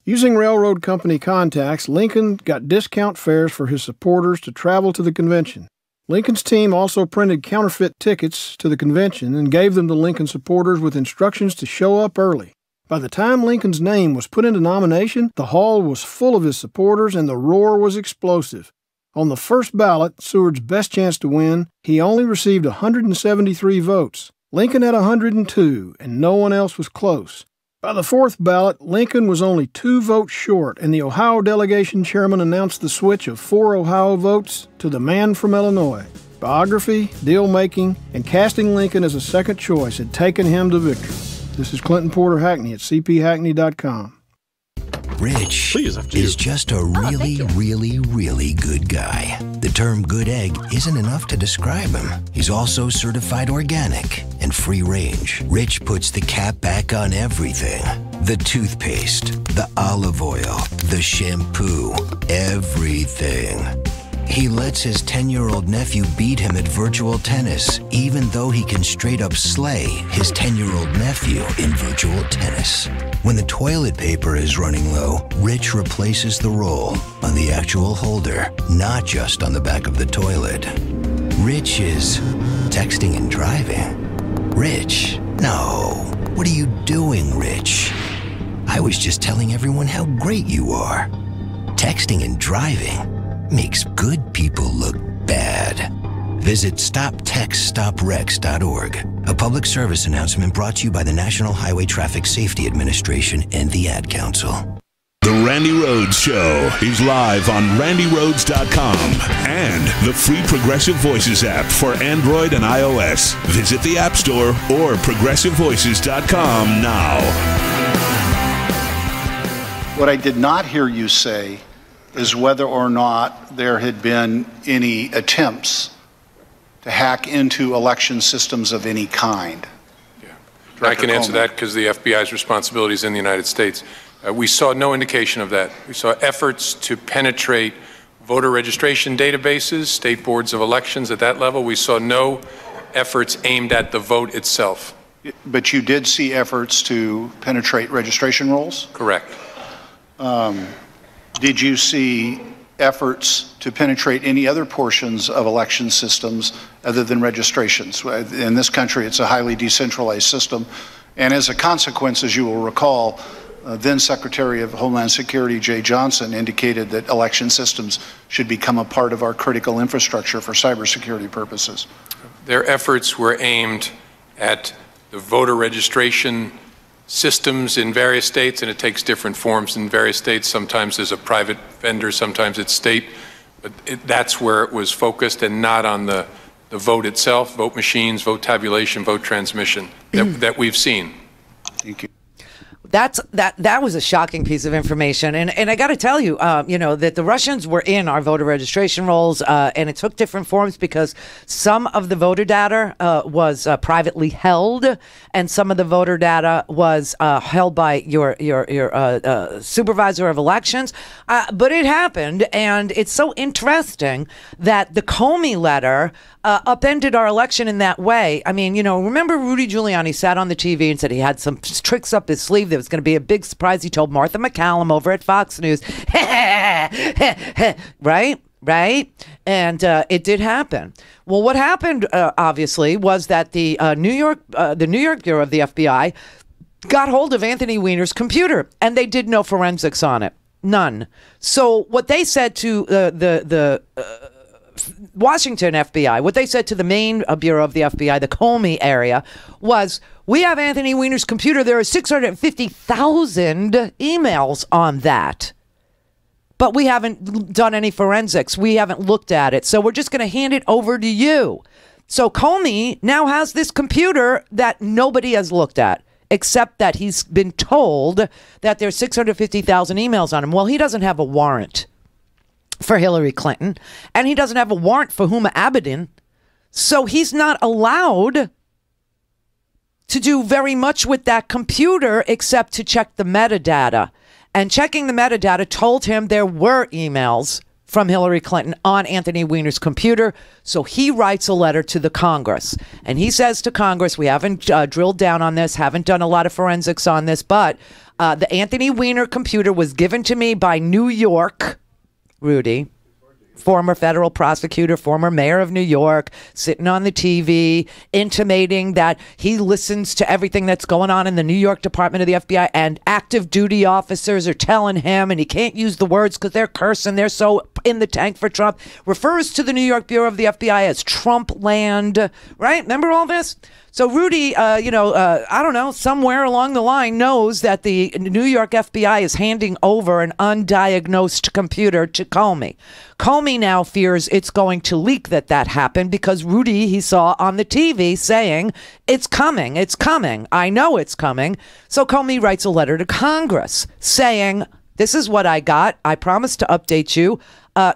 Using railroad company contacts, Lincoln got discount fares for his supporters to travel to the convention. Lincoln's team also printed counterfeit tickets to the convention and gave them to Lincoln supporters with instructions to show up early. By the time Lincoln's name was put into nomination, the hall was full of his supporters and the roar was explosive. On the first ballot, Seward's best chance to win, he only received 173 votes. Lincoln had 102, and no one else was close. By the fourth ballot, Lincoln was only 2 votes short, and the Ohio delegation chairman announced the switch of 4 Ohio votes to the man from Illinois. Biography, deal-making, and casting Lincoln as a second choice had taken him to victory. This is Clinton Porter Hackney at cphackney.com.
Rich is just a really good guy. The term good egg isn't enough to describe him. He's also certified organic and free range. Rich puts the cap back on everything. The toothpaste, the olive oil, the shampoo, everything. He lets his 10-year-old nephew beat him at virtual tennis, even though he can straight up slay his 10-year-old nephew in virtual tennis. When the toilet paper is running low, Rich replaces the roll on the actual holder, not just on the back of the toilet. Rich is texting and driving. Rich, no. What are you doing, Rich? I was just telling everyone how great you are. Texting and driving makes good people look bad. Visit StopTextStopWrecks.org. A public service announcement brought to you by the National Highway Traffic Safety Administration and the Ad Council.
The Randi Rhodes Show is live on RandiRhodes.com and the free Progressive Voices app for Android and iOS. Visit the App Store or ProgressiveVoices.com now.
What I did not hear you say is whether or not there had been any attempts to hack into election systems of any kind.
I can answer that because the FBI's responsibility is in the United States. We saw no indication of that. We saw efforts to penetrate voter registration databases, state boards of elections at that level. We saw no efforts aimed at the vote itself.
But you did see efforts to penetrate registration rolls?
Correct.
Did you see efforts to penetrate any other portions of election systems other than registrations? In this country, it's a highly decentralized system. And as a consequence, as you will recall, then Secretary of Homeland Security Jay Johnson indicated that election systems should become a part of our critical infrastructure for cybersecurity purposes.
Their efforts were aimed at the voter registration systems in various states, and it takes different forms in various states. Sometimes there's a private vendor, sometimes it's state, but that's where it was focused and not on the vote itself, vote machines, vote tabulation, vote transmission that we've seen.
Thank you.
That was a shocking piece of information, and I got to tell you, that the Russians were in our voter registration rolls, and it took different forms because some of the voter data was privately held, and some of the voter data was held by your supervisor of elections. But it happened, and it's so interesting that the Comey letter upended our election in that way. I mean, remember Rudy Giuliani sat on the TV and said he had some tricks up his sleeve. There was going to be a big surprise. He told Martha McCallum over at Fox News, right? right? And it did happen. Well, what happened, obviously, was that the New York Bureau of the FBI got hold of Anthony Weiner's computer, and they did no forensics on it. None. So what they said to the Washington FBI, what they said to the main Bureau of the FBI, the Comey area, was, we have Anthony Weiner's computer. There are 650,000 emails on that. But we haven't done any forensics. We haven't looked at it. So we're just going to hand it over to you. So Comey now has this computer that nobody has looked at, except that he's been told that there's 650,000 emails on him. Well, he doesn't have a warrant for Hillary Clinton, and he doesn't have a warrant for Huma Abedin. So he's not allowed to do very much with that computer except to check the metadata. And checking the metadata told him there were emails from Hillary Clinton on Anthony Weiner's computer. So he writes a letter to the Congress. And he says to Congress, we haven't drilled down on this, haven't done a lot of forensics on this, but the Anthony Weiner computer was given to me by New York, Rudy, former federal prosecutor, former mayor of New York, sitting on the TV, intimating that he listens to everything that's going on in the New York Department of the FBI, and active duty officers are telling him, and he can't use the words because they're cursing, they're so in the tank for Trump, refers to the New York Bureau of the FBI as Trump land, right? Remember all this? So Rudy, I don't know, somewhere along the line knows that the New York FBI is handing over an undiagnosed computer to Comey. Comey now fears it's going to leak that happened because Rudy, he saw on the TV saying, it's coming, I know it's coming. So Comey writes a letter to Congress saying, this is what I got. I promised to update you.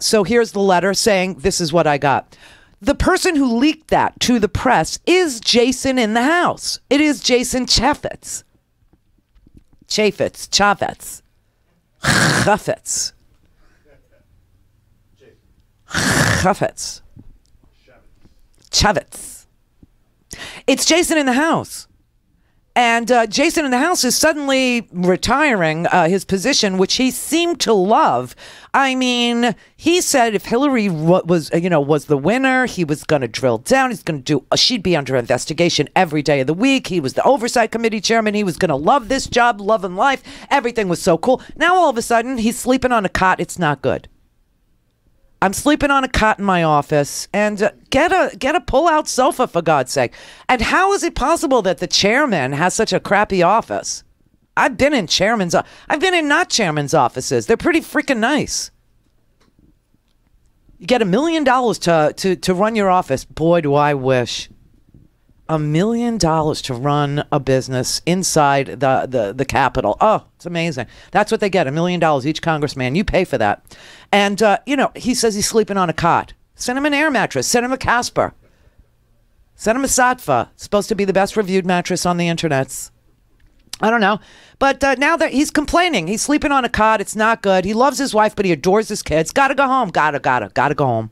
So here's the letter saying, this is what I got. The person who leaked that to the press is Jason in the house. It is Jason Chaffetz. Chaffetz. It's Jason in the house. And Jason in the house is suddenly retiring his position, which he seemed to love. I mean, he said if Hillary was the winner, he was going to drill down. He's going to she'd be under investigation every day of the week. He was the oversight committee chairman. He was going to love this job, loving life. Everything was so cool. Now, all of a sudden, he's sleeping on a cot. It's not good. I'm sleeping on a cot in my office, and get a pull-out sofa, for God's sake. And how is it possible that the chairman has such a crappy office? I've been in not chairman's offices. They're pretty freaking nice. You get $1 million to run your office. Boy, do I wish. $1 million to run a business inside the Capitol. Oh, it's amazing. That's what they get, $1 million each congressman. You pay for that. And, he says he's sleeping on a cot. Send him an air mattress. Send him a Casper. Send him a Sattva. It's supposed to be the best reviewed mattress on the internets. I don't know. But now that he's complaining, he's sleeping on a cot. It's not good. He loves his wife, but he adores his kids. Gotta go home. Gotta go home.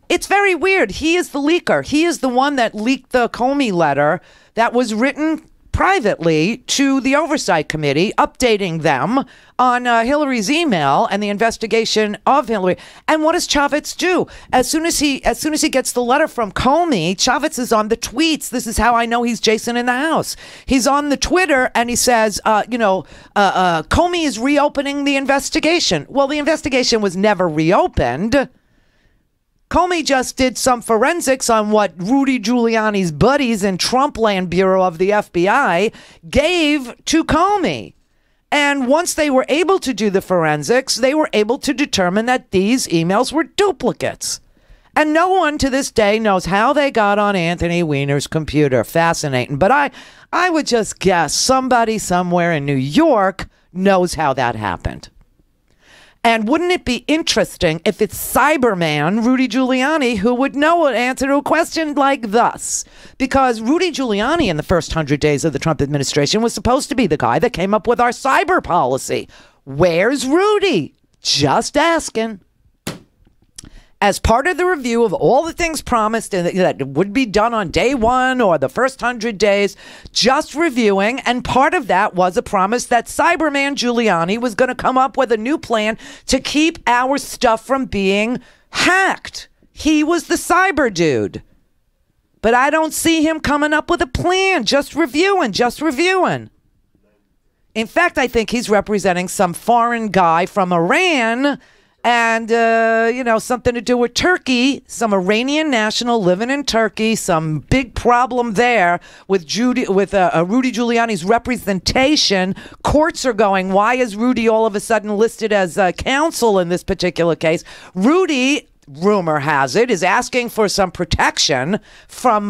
It's very weird. He is the leaker. He is the one that leaked the Comey letter that was written privately to the Oversight Committee, updating them on Hillary's email and the investigation of Hillary. And what does Chaffetz do? As soon as he gets the letter from Comey, Chaffetz is on the tweets. This is how I know he's Jason in the house. He's on the Twitter and he says, Comey is reopening the investigation. Well, the investigation was never reopened. Comey just did some forensics on what Rudy Giuliani's buddies in Trumpland Bureau of the FBI gave to Comey. And once they were able to do the forensics, they were able to determine that these emails were duplicates. And no one to this day knows how they got on Anthony Weiner's computer. Fascinating. But I would just guess somebody somewhere in New York knows how that happened. And wouldn't it be interesting if it's Cyberman Rudy Giuliani who would know an answer to a question like thus? Because Rudy Giuliani in the first 100 days of the Trump administration was supposed to be the guy that came up with our cyber policy. Where's Rudy? Just asking. As part of the review of all the things promised that would be done on day one or the first 100 days, just reviewing, and part of that was a promise that Cyberman Giuliani was going to come up with a new plan to keep our stuff from being hacked. He was the cyber dude. But I don't see him coming up with a plan. Just reviewing. In fact, I think he's representing some foreign guy from Iran and, something to do with Turkey, some Iranian national living in Turkey, some big problem there with Rudy Giuliani's representation. Courts are going, why is Rudy all of a sudden listed as counsel in this particular case? Rudy, rumor has it, is asking for some protection from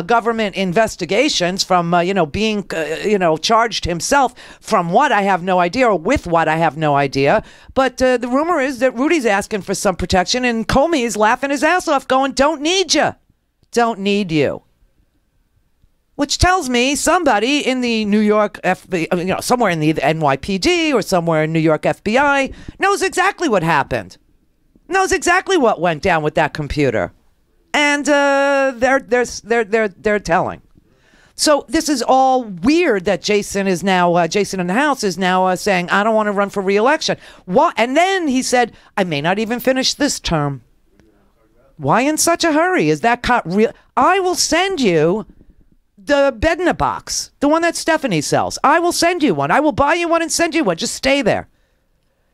government investigations, from being charged himself, from what I have no idea, or with what I have no idea. But the rumor is that Rudy's asking for some protection, and Comey is laughing his ass off, going, "Don't need you." Which tells me somebody in the New York FBI, somewhere in the NYPD or somewhere in New York FBI knows exactly what happened. Knows exactly what went down with that computer, and they're telling. So this is all weird that Jason in the House is now saying, I don't want to run for re-election. What? And then he said, I may not even finish this term. Why in such a hurry? Is that real? I will send you the bed in a box, the one that Stephanie sells. I will send you one. I will buy you one and send you one. Just stay there.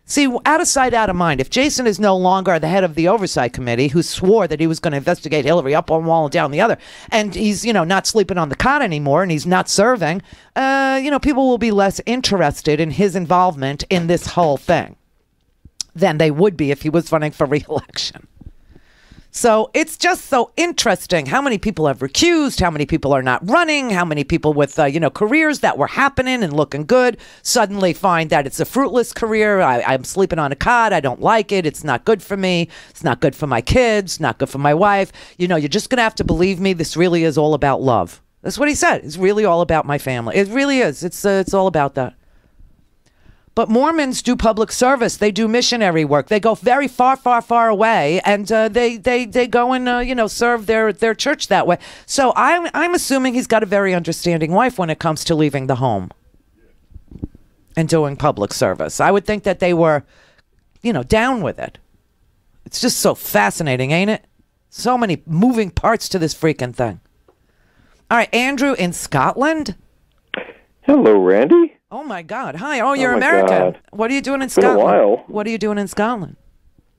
See, out of sight, out of mind. If Jason is no longer the head of the Oversight Committee, who swore that he was going to investigate Hillary up one wall and down the other, and he's, not sleeping on the cot anymore, and he's not serving, people will be less interested in his involvement in this whole thing than they would be if he was running for re-election. So it's just so interesting how many people have recused, how many people are not running, how many people with, careers that were happening and looking good suddenly find that it's a fruitless career. I'm sleeping on a cot. I don't like it. It's not good for me. It's not good for my kids. Not good for my wife. You're just going to have to believe me. This really is all about love. That's what he said. It's really all about my family. It really is. It's all about that. But Mormons do public service. They do missionary work. They go very far, far, far away, and they go and serve their church that way. So I'm assuming he's got a very understanding wife when it comes to leaving the home and doing public service. I would think that they were, down with it. It's just so fascinating, ain't it? So many moving parts to this freaking thing. All right, Andrew in Scotland.
Hello, Randy.
Oh, my God. Hi. Oh, you're American. God. What are you doing in Scotland?
Been a while.
What are you doing in Scotland?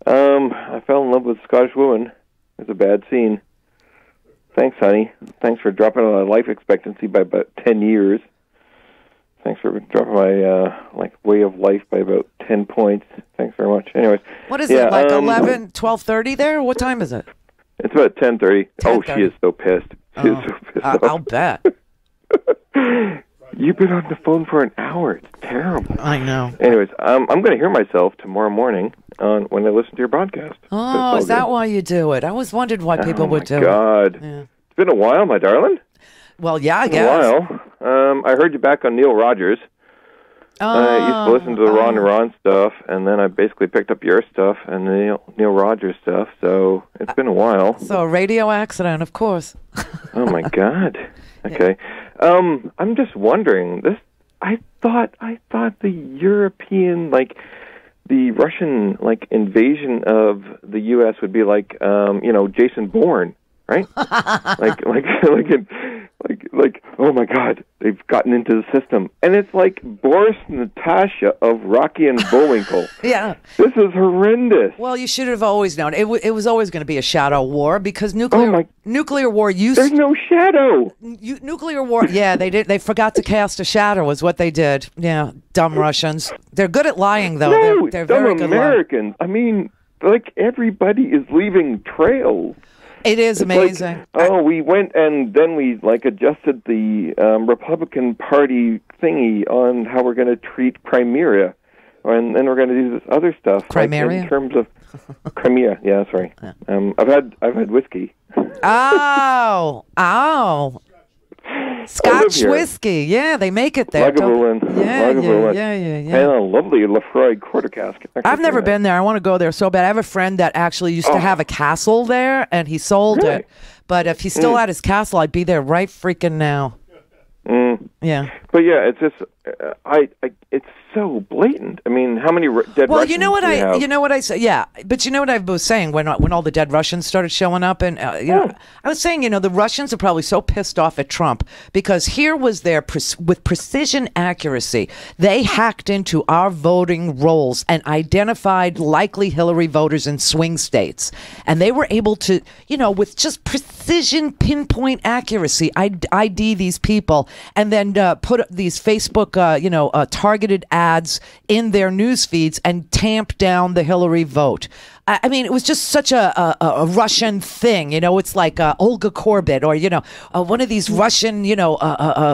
I fell in love with a Scottish woman. It was a bad scene. Thanks, honey. Thanks for dropping my life expectancy by about 10 years. Thanks for dropping my way of life by about 10 points. Thanks very much. Anyways.
What is it, like 11, 12:30 there? What time is it?
It's about 10:30. Oh, she is so pissed. She is so pissed off.
I'll bet.
You've been on the phone for an hour. It's terrible.
I know.
Anyways, I'm going to hear myself tomorrow morning when I listen to your broadcast.
Oh, is that why you do it? I always wondered why people would do it.
Oh, my God. Yeah. It's been a while, my darling.
Well, yeah, I
guess. A while. I heard you back on Neil Rogers. I used to listen to the Ron and Ron stuff, and then I basically picked up your stuff and the Neil Rogers stuff, so it's been a while.
So a radio accident, of course.
Oh, my God. Okay. I'm just wondering, I thought the European, the Russian, invasion of the U.S. would be like, Jason Bourne, right? Oh my God, they've gotten into the system. And it's like Boris Natasha of Rocky and Bullwinkle.
Yeah.
This is horrendous.
Well, you should have always known. It was always going to be a shadow war because nuclear war used...
There's no shadow.
Nuclear war, yeah, they did. They forgot to cast a shadow is what they did. Yeah, dumb Russians. They're good at lying, though.
No,
they're
dumb
very good
Americans. I mean, everybody is leaving trails.
It is amazing.
We went and then we adjusted the Republican Party thingy on how we're going to treat Crimea, and then we're going to do this other stuff.
Crimea?
In terms of Crimea, yeah, sorry. Yeah. I've had whiskey.
Oh. Scotch whiskey, yeah, they make it there.
Lagavulin.
Yeah.
And a lovely Lefroy quarter cask.
I've never been there. I want to go there so bad. I have a friend that actually used to have a castle there, and he sold it. But if he still had his castle, I'd be there right freaking now.
Mm.
Yeah.
But yeah, it's just it's so blatant. I mean, how many dead
Well,
Russians
you know what
do we have?
you know what I say. Yeah, but you know what I was saying when all the dead Russians started showing up, and you know, I was saying, you know, the Russians are probably so pissed off at Trump because here was their with precision accuracy, they hacked into our voting rolls and identified likely Hillary voters in swing states, and they were able to, you know, with just precision, pinpoint accuracy, ID these people, and then put these Facebook, targeted ads in their news feeds and tamp down the Hillary vote. I mean, it was just such a Russian thing. You know, it's like Olga Korbut or, you know, one of these Russian,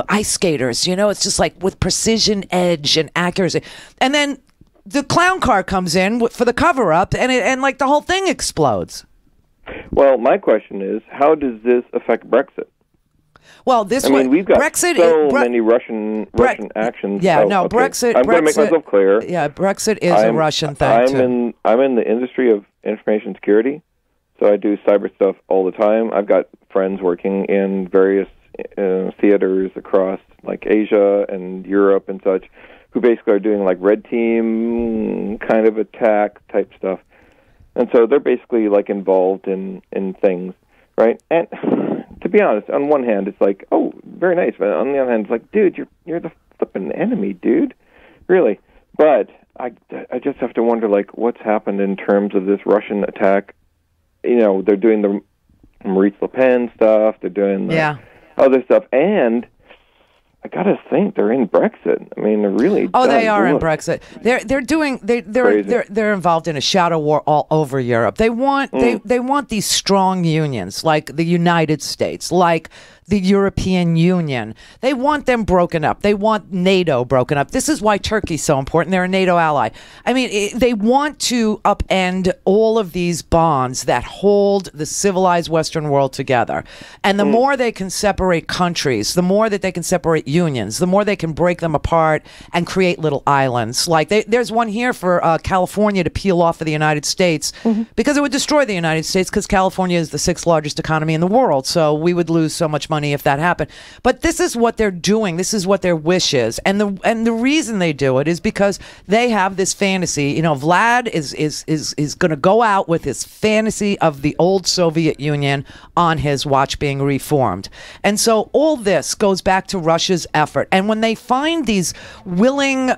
ice skaters. You know, it's just like with precision, edge, and accuracy. And then the clown car comes in for the cover up and like the whole thing explodes.
Well, my question is, how does this affect Brexit?
Well,
we've got
Brexit,
many Russian actions.
Yeah,
okay.
Brexit.
I'm going to make myself clear.
Yeah, Brexit is a Russian thing.
I'm in the industry of information security, so I do cyber stuff all the time. I've got friends working in various theaters across like Asia and Europe and such, who basically are doing like red team kind of attack type stuff, and so they're basically like involved in things, right? And to be honest, on one hand, it's like, oh, very nice. But on the other hand, it's like, dude, you're the flipping enemy, dude. Really. But I just have to wonder, like, what's happened in terms of this Russian attack. You know, they're doing the Maurice Le Pen stuff. They're doing the other stuff. And I got to think they're in Brexit. I mean, they're really.
Oh, they are in Brexit. They're involved in a shadow war all over Europe. They want they want these strong unions like the United States, like the European Union. They want them broken up. They want NATO broken up. This is why Turkey's so important. They're a NATO ally. I mean, they want to upend all of these bonds that hold the civilized Western world together. And the more they can separate countries, the more that they can separate unions, the more they can break them apart and create little islands. Like there's one here for California to peel off of the United States because it would destroy the United States because California is the 6th largest economy in the world. So we would lose so much money if that happened. But this is what they're doing. This is what their wish is. And the reason they do it is because they have this fantasy. You know, Vlad is going to go out with his fantasy of the old Soviet Union on his watch being reformed. And so all this goes back to Russia's effort. And when they find these willing,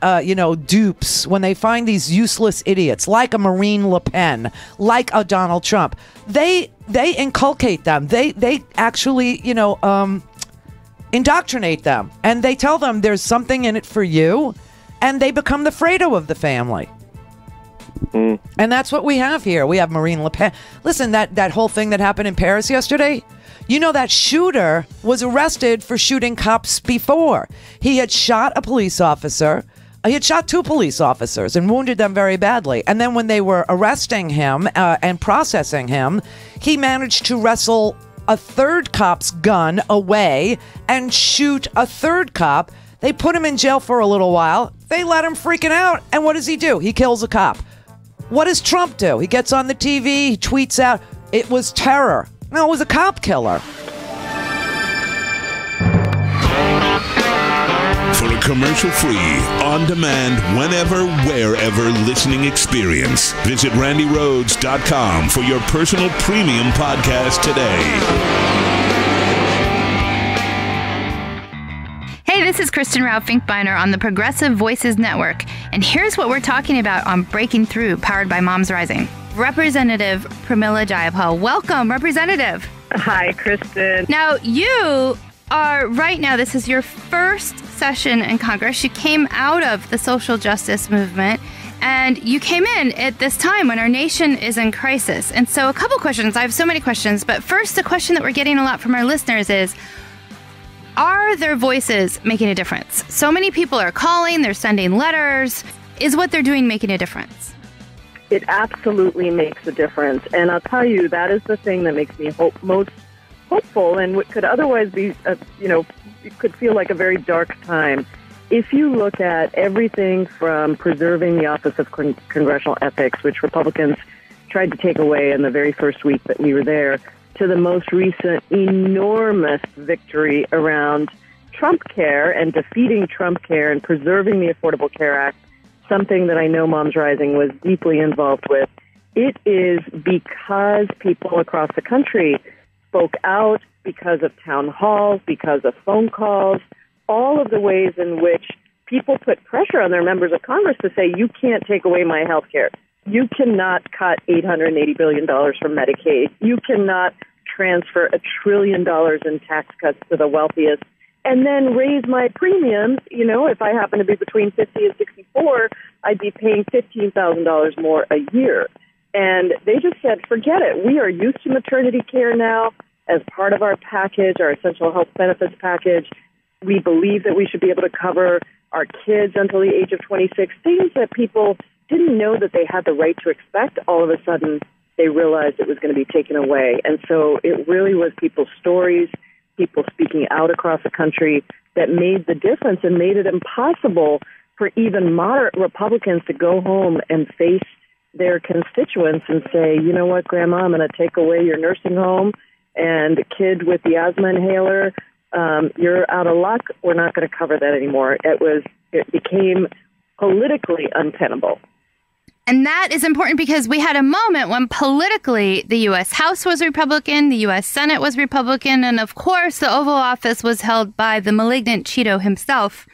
dupes, when they find these useless idiots like a Marine Le Pen, like a Donald Trump, they inculcate them. They actually, indoctrinate them. And they tell them there's something in it for you. And they become the Fredo of the family. And that's what we have here. We have Marine Le Pen. Listen, that whole thing that happened in Paris yesterday, you know, that shooter was arrested for shooting cops before. He had shot a police officer. He had shot 2 police officers and wounded them very badly. And then when they were arresting him and processing him, he managed to wrestle a 3rd cop's gun away and shoot a 3rd cop. They put him in jail for a little while. They let him freaking out. And what does he do? He kills a cop. What does Trump do? He gets on the TV, he tweets out, it was terror. No, it was a cop killer.
For a commercial-free, on-demand, whenever, wherever listening experience, visit RandyRhodes.com for your personal premium podcast today.
Hey, this is Kristen Rao Finkbeiner on the Progressive Voices Network, and here's what we're talking about on Breaking Through, powered by Moms Rising. Representative Pramila Jayapal. Welcome, Representative.
Hi, Kristen.
Now, you are right now, this is your first session in Congress. You came out of the social justice movement, and you came in at this time when our nation is in crisis. And so a couple questions. I have so many questions, but first, the question that we're getting a lot from our listeners is, are their voices making a difference? So many people are calling, they're sending letters. Is what they're doing making a difference?
It absolutely makes a difference. And I'll tell you, that is the thing that makes me most hopeful and what could otherwise be, it could feel like a very dark time. If you look at everything from preserving the Office of Congressional Ethics, which Republicans tried to take away in the very first week that we were there, to the most recent enormous victory around Trump Care and defeating Trump Care and preserving the Affordable Care Act, something that I know Moms Rising was deeply involved with, it is because people across the country spoke out, because of town halls, because of phone calls, all of the ways in which people put pressure on their members of Congress to say, you can't take away my health care. You cannot cut $880 billion from Medicaid. You cannot transfer $1 trillion in tax cuts to the wealthiest and then raise my premiums. You know, if I happen to be between 50 and 64, I'd be paying $15,000 more a year. And they just said, forget it. We are used to maternity care now as part of our package, our essential health benefits package. We believe that we should be able to cover our kids until the age of 26, things that people didn't know that they had the right to expect. All of a sudden, they realized it was going to be taken away. And so it really was people's stories, people speaking out across the country that made the difference and made it impossible for even moderate Republicans to go home and face their constituents and say, you know what, Grandma, I'm going to take away your nursing home, and kid with the asthma inhaler, you're out of luck. We're not going to cover that anymore. It became politically untenable.
And that is important because we had a moment when politically the U.S. House was Republican, the U.S. Senate was Republican, and of course the Oval Office was held by the malignant Cheeto himself.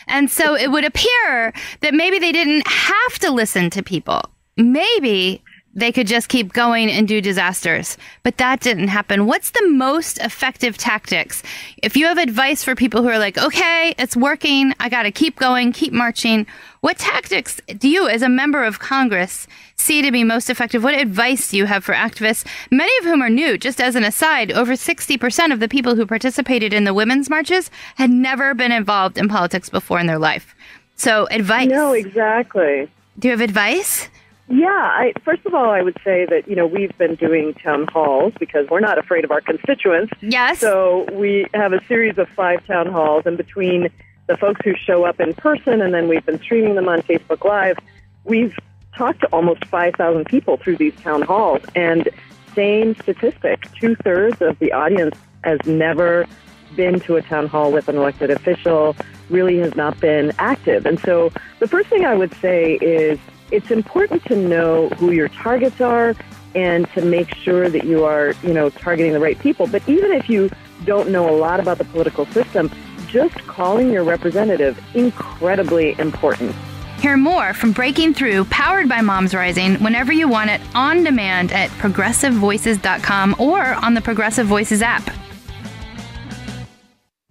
And so it would appear that maybe they didn't have to listen to people. Maybe they could just keep going and do disasters. But that didn't happen. What's the most effective tactics? If you have advice for people who are like, okay, it's working, I got to keep going, keep marching. What tactics do you, as a member of Congress, see to be most effective? What advice do you have for activists, many of whom are new? Just as an aside, over 60% of the people who participated in the women's marches had never been involved in politics before in their life. So advice.
No, exactly.
Do you have advice?
Yeah, first of all, I would say that, we've been doing town halls because we're not afraid of our constituents.
Yes.
So we have a series of 5 town halls, and between the folks who show up in person and then we've been streaming them on Facebook Live, we've talked to almost 5,000 people through these town halls. And same statistic, 2/3 of the audience has never been to a town hall with an elected official, really has not been active. And so the first thing I would say is, it's important to know who your targets are and to make sure that you are, targeting the right people. But even if you don't know a lot about the political system, just calling your representative, incredibly important.
Hear more from Breaking Through, powered by Moms Rising, whenever you want it, on demand at progressivevoices.com or on the Progressive Voices app.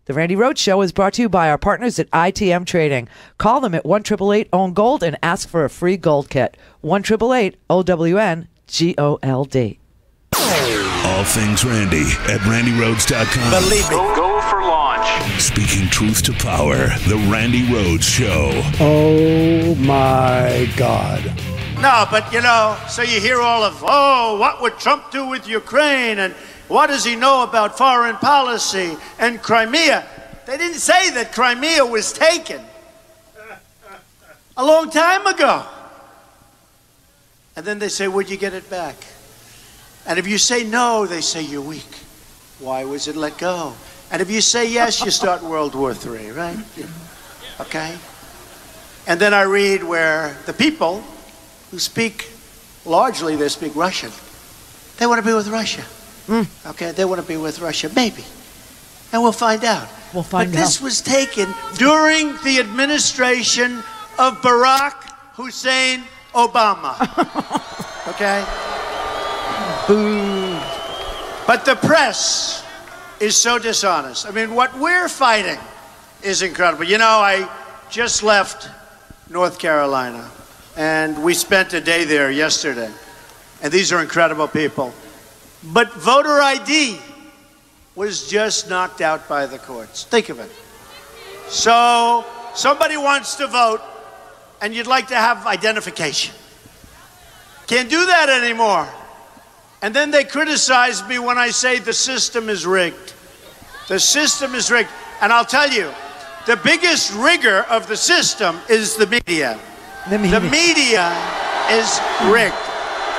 The Randi Rhodes Show is brought to you by our partners at ITM Trading. Call them at 1-888-OWN-GOLD and ask for a free gold kit. 1-888-OWN-GOLD.
All things Randi at RandiRhodes.com.
Believe me.
Go for launch.
Speaking truth to power, the Randi Rhodes Show.
Oh, my God.
No, but, so you hear all of, what would Trump do with Ukraine? And what does he know about foreign policy and Crimea? They didn't say that Crimea was taken a long time ago. And then they say, would you get it back? And if you say no, they say you're weak. Why was it let go? And if you say yes, you start World War III, right? Okay? And then I read where the people who speak, largely they speak Russian, they want to be with Russia. Okay, they want to be with Russia, maybe. And we'll find out. But this was taken during the administration of Barack Hussein Obama. Okay? Boo. But the press is so dishonest. I mean, what we're fighting is incredible. I just left North Carolina, and we spent a day there yesterday. And these are incredible people. But voter ID was just knocked out by the courts. Think of it. So somebody wants to vote, and you'd like to have identification. Can't do that anymore. And then they criticize me when I say the system is rigged. The system is rigged. And I'll tell you, the biggest rigger of the system is the media. The media is rigged.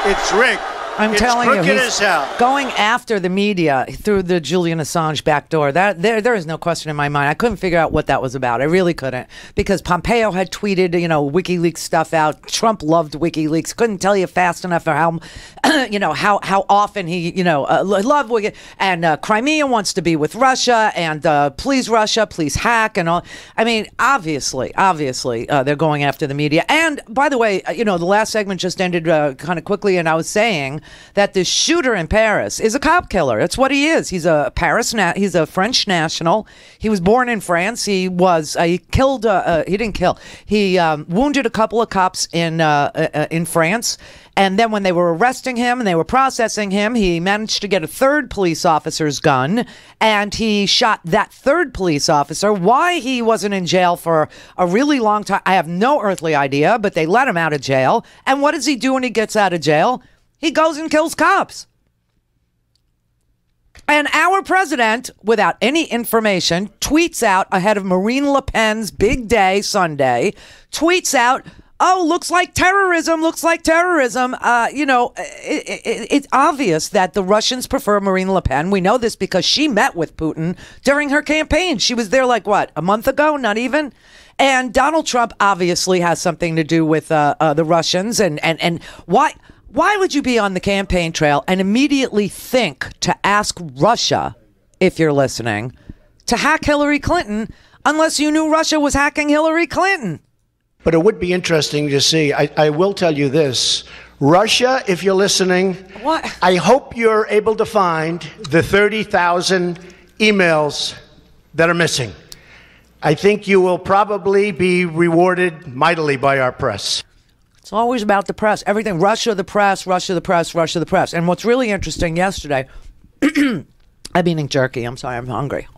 It's rigged.
I'm
It's
telling you,
crooked
he's
as hell.
going after the media through the Julian Assange backdoor. There is no question in my mind. I couldn't figure out what that was about. I really couldn't, because Pompeo had tweeted, WikiLeaks stuff out. Trump loved WikiLeaks. Couldn't tell you fast enough or how, how often he, loved WikiLeaks. And Crimea wants to be with Russia, and please Russia, please hack, and all. I mean, obviously, they're going after the media. And by the way, the last segment just ended kind of quickly, and I was saying that the shooter in Paris is a cop killer. That's what he is. He's a he's a French national. He was born in France. He killed. He didn't kill. He wounded a couple of cops in France. And then when they were arresting him and they were processing him, he managed to get a third police officer's gun, and he shot that third police officer. Why he wasn't in jail for a really long time, I have no earthly idea, but they let him out of jail. And what does he do when he gets out of jail? He goes and kills cops. And our president, without any information, tweets out ahead of Marine Le Pen's big day Sunday, tweets out, "Oh, looks like terrorism, looks like terrorism." It's obvious that the Russians prefer Marine Le Pen. We know this because she met with Putin during her campaign. She was there a month ago, not even. And Donald Trump obviously has something to do with the Russians. And why would you be on the campaign trail and immediately think to ask Russia, if you're listening, to hack Hillary Clinton unless you knew Russia was hacking Hillary Clinton?
But it would be interesting to see. I will tell you this. Russia, if you're listening,
what?
I hope you're able to find the 30,000 emails that are missing. I think you will probably be rewarded mightily by our press.
It's always about the press. Everything. Russia, the press, Russia, the press, Russia, the press. And what's really interesting yesterday, I'm eating jerky. I'm sorry, I'm hungry.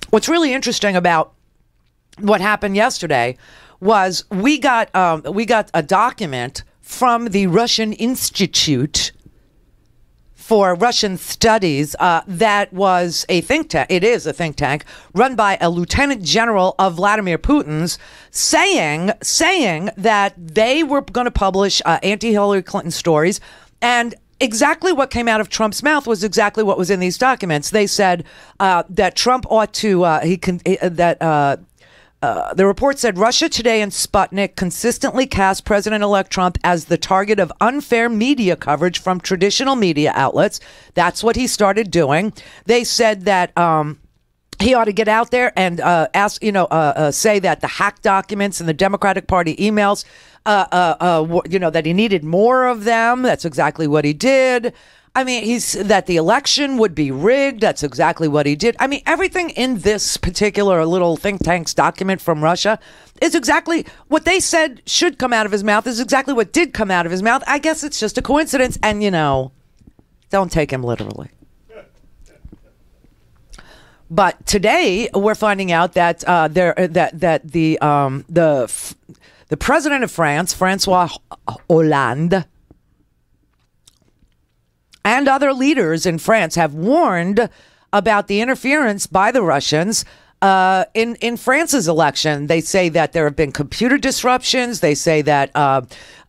What's really interesting about what happened yesterday was we got a document from the Russian Institute for Russian Studies that was a think tank. It is a think tank run by a lieutenant general of Vladimir Putin's, saying that they were going to publish anti-Hillary Clinton stories, and exactly what came out of Trump's mouth was exactly what was in these documents. They said that Trump ought to the report said Russia Today and Sputnik consistently cast President-elect Trump as the target of unfair media coverage from traditional media outlets. That's what he started doing. They said that he ought to get out there and say that the hacked documents and the Democratic Party emails, that he needed more of them. That's exactly what he did. I mean, that the election would be rigged. That's exactly what he did. I mean, everything in this particular little think tank's document from Russia is exactly what they said should come out of his mouth, is exactly what did come out of his mouth. I guess it's just a coincidence. And, don't take him literally. But today we're finding out that the president of France, Francois Hollande, and other leaders in France have warned about the interference by the Russians in France's election. They say that there have been computer disruptions. They say that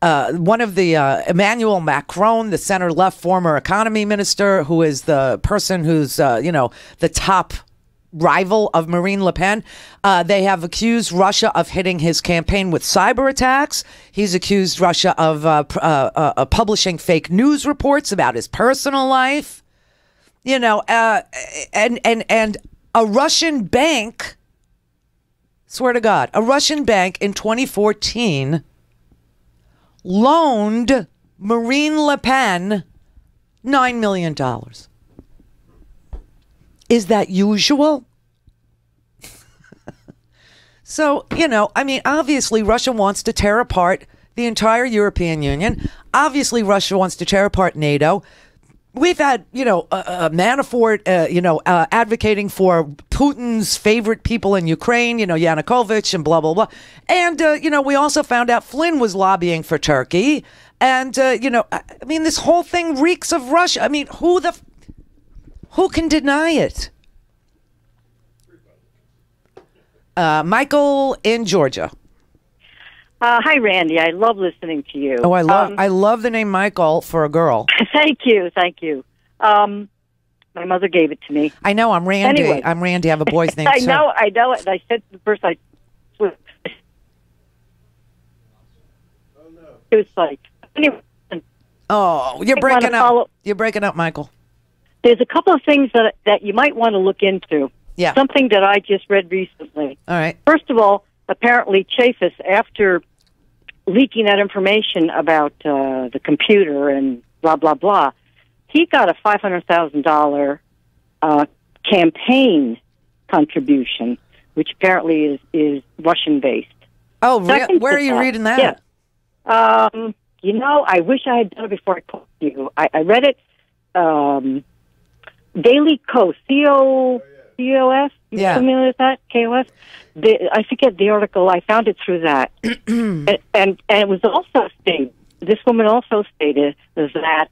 one of the Emmanuel Macron, the center-left former economy minister, who is the person who's the top rival of Marine Le Pen, they have accused Russia of hitting his campaign with cyber attacks. He's accused Russia of publishing fake news reports about his personal life. And a Russian bank, swear to God, a Russian bank in 2014 loaned Marine Le Pen $9 million. Is that usual? So, obviously Russia wants to tear apart the entire European Union. Obviously Russia wants to tear apart NATO. We've had, Manafort, advocating for Putin's favorite people in Ukraine, Yanukovych and blah, blah, blah. And, we also found out Flynn was lobbying for Turkey. And, this whole thing reeks of Russia. I mean, who can deny it? Michael in Georgia.
Hi, Randy. I love listening to you.
Oh, I love the name Michael for a girl.
Thank you. My mother gave it to me.
I know. I'm Randy.
Anyway.
I'm Randy. I have a boy's name.
I
too.
know it. And I said to the person, it was like, anyway.
Oh, you're breaking up. You're breaking up, Michael.
There's a couple of things that you might want to look into.
Yeah.
Something that I just read recently.
All right.
First of all, apparently Chaffetz, after leaking that information about the computer and blah, blah, blah, he got a $500,000 campaign contribution, which apparently is Russian-based.
Oh, where are you reading that?
Yeah. I wish I had done it before I called you. I read it, Daily Kos, C-O-S?
Yeah.
Familiar with that? KOS? I forget the article. I found it through that. and it was also stated, this woman also stated that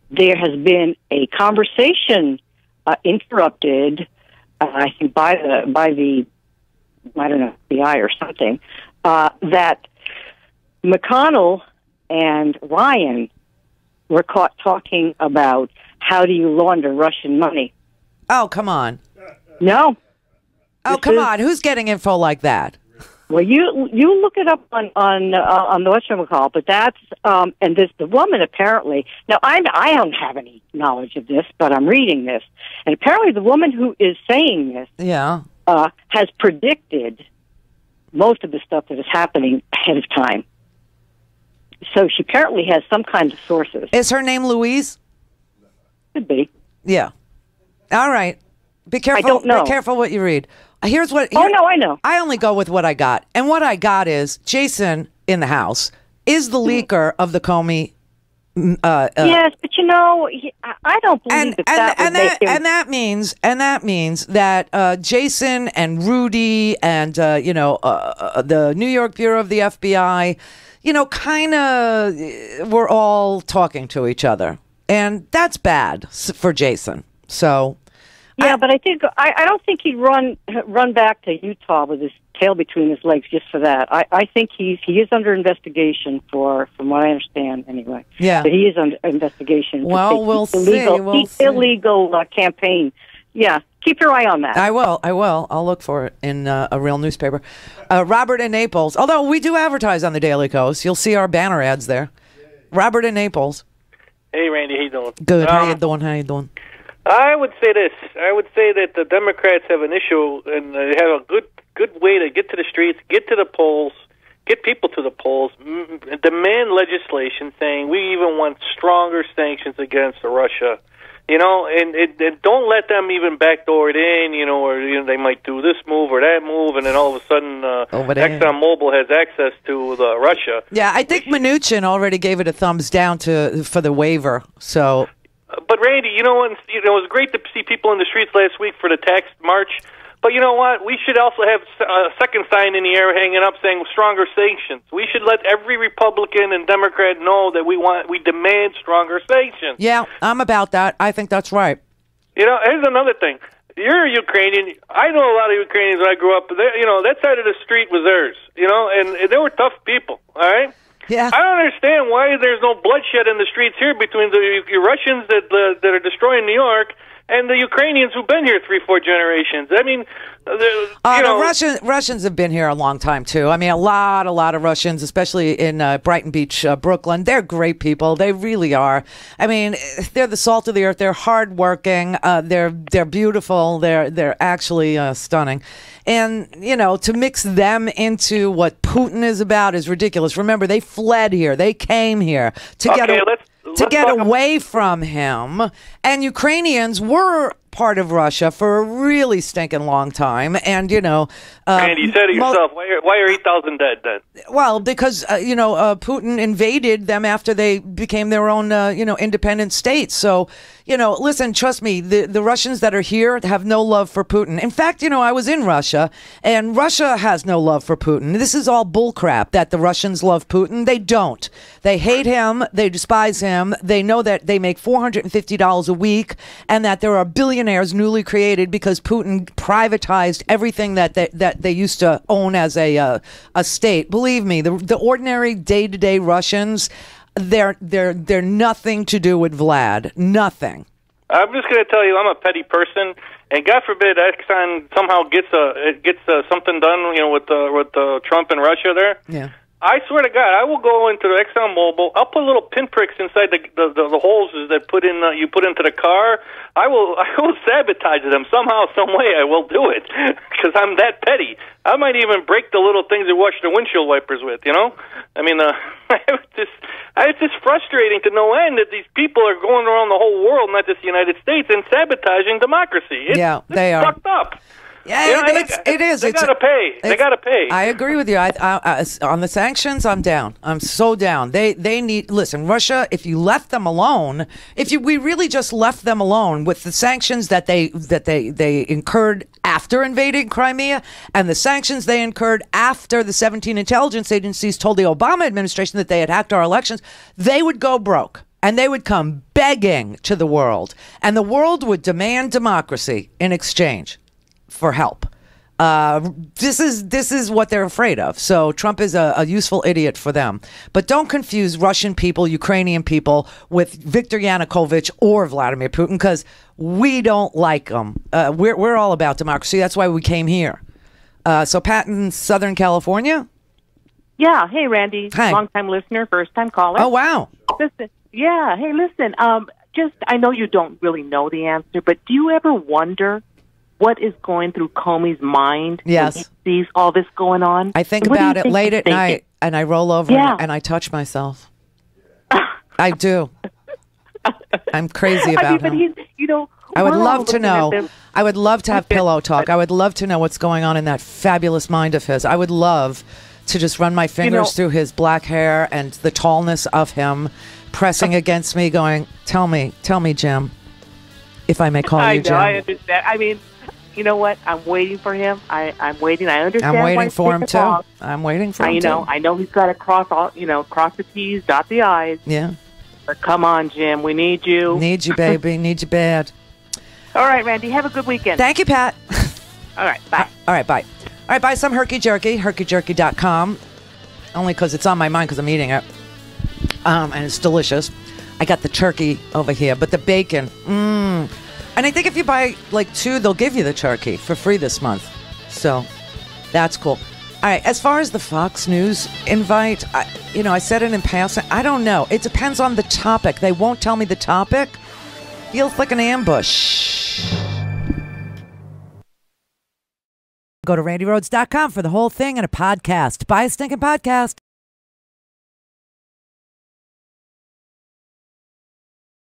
there has been a conversation interrupted, I think by the I don't know, FBI or something, that McConnell and Ryan were caught talking about how do you launder Russian money.
Oh, come on.
No.
Oh, come on. Who's getting info like that?
Well, you look it up on the whatchamacallit, but that's and the woman apparently, now I don't have any knowledge of this, but I'm reading this, and apparently the woman who is saying this has predicted most of the stuff that is happening ahead of time. So she apparently has some kind of sources.
Is her name Louise?
Could be.
Yeah. All right. Be careful.
I don't know.
Be careful what you read. Here's what.
Oh, no, I know.
I only go with what I got. And what I got is Jason in the house is the leaker of the Comey.
Yes, but I don't believe
that means that Jason and Rudy and the New York Bureau of the FBI, kind of were all talking to each other, and that's bad for Jason. So.
Yeah, but I don't think he'd run back to Utah with his tail between his legs just for that. I think he is under investigation from what I understand anyway.
Yeah,
but he is under investigation.
Well, we'll see.
Illegal campaign. Yeah, keep your eye on that.
I will. I'll look for it in a real newspaper. Robert in Naples. Although we do advertise on the Daily Kos, you'll see our banner ads there. Robert in Naples.
Hey, Randy, how you doing?
Good. How you doing?
I would say this. I would say that the Democrats have an issue, and they have a good way to get to the streets, get to the polls, get people to the polls, demand legislation saying we even want stronger sanctions against Russia. And don't let them even backdoor it in, or they might do this move or that move, and then all of a sudden ExxonMobil has access to Russia.
Yeah, I think Mnuchin already gave it a thumbs down for the waiver, so...
But Randy, it was great to see people in the streets last week for the tax march. But you know what? We should also have a second sign in the air hanging up saying stronger sanctions. We should let every Republican and Democrat know that we demand stronger sanctions.
Yeah, I'm about that. I think that's right.
Here's another thing. You're a Ukrainian. I know a lot of Ukrainians when I grew up. That side of the street was theirs. And they were tough people. All right.
Yeah.
I don't understand why there's no bloodshed in the streets here between the Russians that are destroying New York and the Ukrainians who've been here 3-4 generations. I mean,
the Russians have been here a long time too. I mean, a lot of Russians, especially in Brighton Beach, Brooklyn. They're great people. They really are. I mean, they're the salt of the earth. They're hardworking. They're beautiful. They're actually stunning. And, to mix them into what Putin is about is ridiculous. Remember, they fled here. They came here to get away from him. And Ukrainians were part of Russia for a really stinking long time. And,
and you said it yourself, why are 8,000 dead then?
Well, because, Putin invaded them after they became their own, independent states. So, listen, trust me, the Russians that are here have no love for Putin. In fact, I was in Russia, and Russia has no love for Putin. This is all bullcrap that the Russians love Putin. They don't. They hate him. They despise him. They know that they make $450 a week and that there are billion billionaires newly created because Putin privatized everything that they used to own as a state. Believe me, the ordinary day-to-day Russians, they're nothing to do with Vlad. Nothing.
I'm just going to tell you, I'm a petty person, and God forbid Exxon somehow gets something done, with Trump and Russia there.
Yeah.
I swear to God, I will go into the ExxonMobil. I'll put little pinpricks inside the holes that you put into the car. I will sabotage them somehow, some way. I will do it because I'm that petty. I might even break the little things that wash the windshield wipers with. I mean, it's just frustrating to no end that these people are going around the whole world, not just the United States, and sabotaging democracy.
They are
fucked up.
Yeah, it is.
They gotta pay. They gotta pay.
I agree with you. I on the sanctions, I'm down. I'm so down. They need. Listen, Russia. If you left them alone, we really just left them alone with the sanctions that they incurred after invading Crimea, and the sanctions they incurred after the 17 intelligence agencies told the Obama administration that they had hacked our elections, they would go broke. And they would come begging to the world, and the world would demand democracy in exchange for help. This is what they're afraid of. So Trump is a useful idiot for them. But don't confuse Russian people, Ukrainian people with Viktor Yanukovych or Vladimir Putin, because we don't like them. We're all about democracy. That's why we came here. So Pat in Southern California?
Yeah. Hey, Randy.
Hi.
Long-time listener, first-time caller.
Oh, wow.
Listen. Yeah. Hey, listen. I know you don't really know the answer, but do you ever wonder what is going through Comey's mind
yes.
when he sees all this going on?
I think about it late at night, and I roll over and I touch myself. I do. I'm crazy about him.
He's,
I would love to know. I would love to have pillow talk. I would love to know what's going on in that fabulous mind of his. I would love to just run my fingers through his black hair and the tallness of him pressing against me, going, tell me, Jim, if I may call you Jim.
I understand. I mean, you know what? I'm waiting for him. I'm waiting. I understand.
I'm waiting for him too. I'm waiting for him too.
I know he's got to cross the T's, dot the I's.
Yeah.
But come on, Jim. We need you.
Need you, baby. Need you bad.
All right, Randy. Have a good weekend.
Thank you, Pat.
All right. Bye.
All right. Bye. All right. Buy some herky jerky. herkyjerky.com. Only because it's on my mind because I'm eating it. And it's delicious. I got the turkey over here, but the bacon. And I think if you buy like 2, they'll give you the turkey for free this month. So that's cool. All right. As far as the Fox News invite, I said it in passing. I don't know. It depends on the topic. They won't tell me the topic. Feels like an ambush. Go to randyrhodes.com for the whole thing and a podcast. Buy a stinking podcast.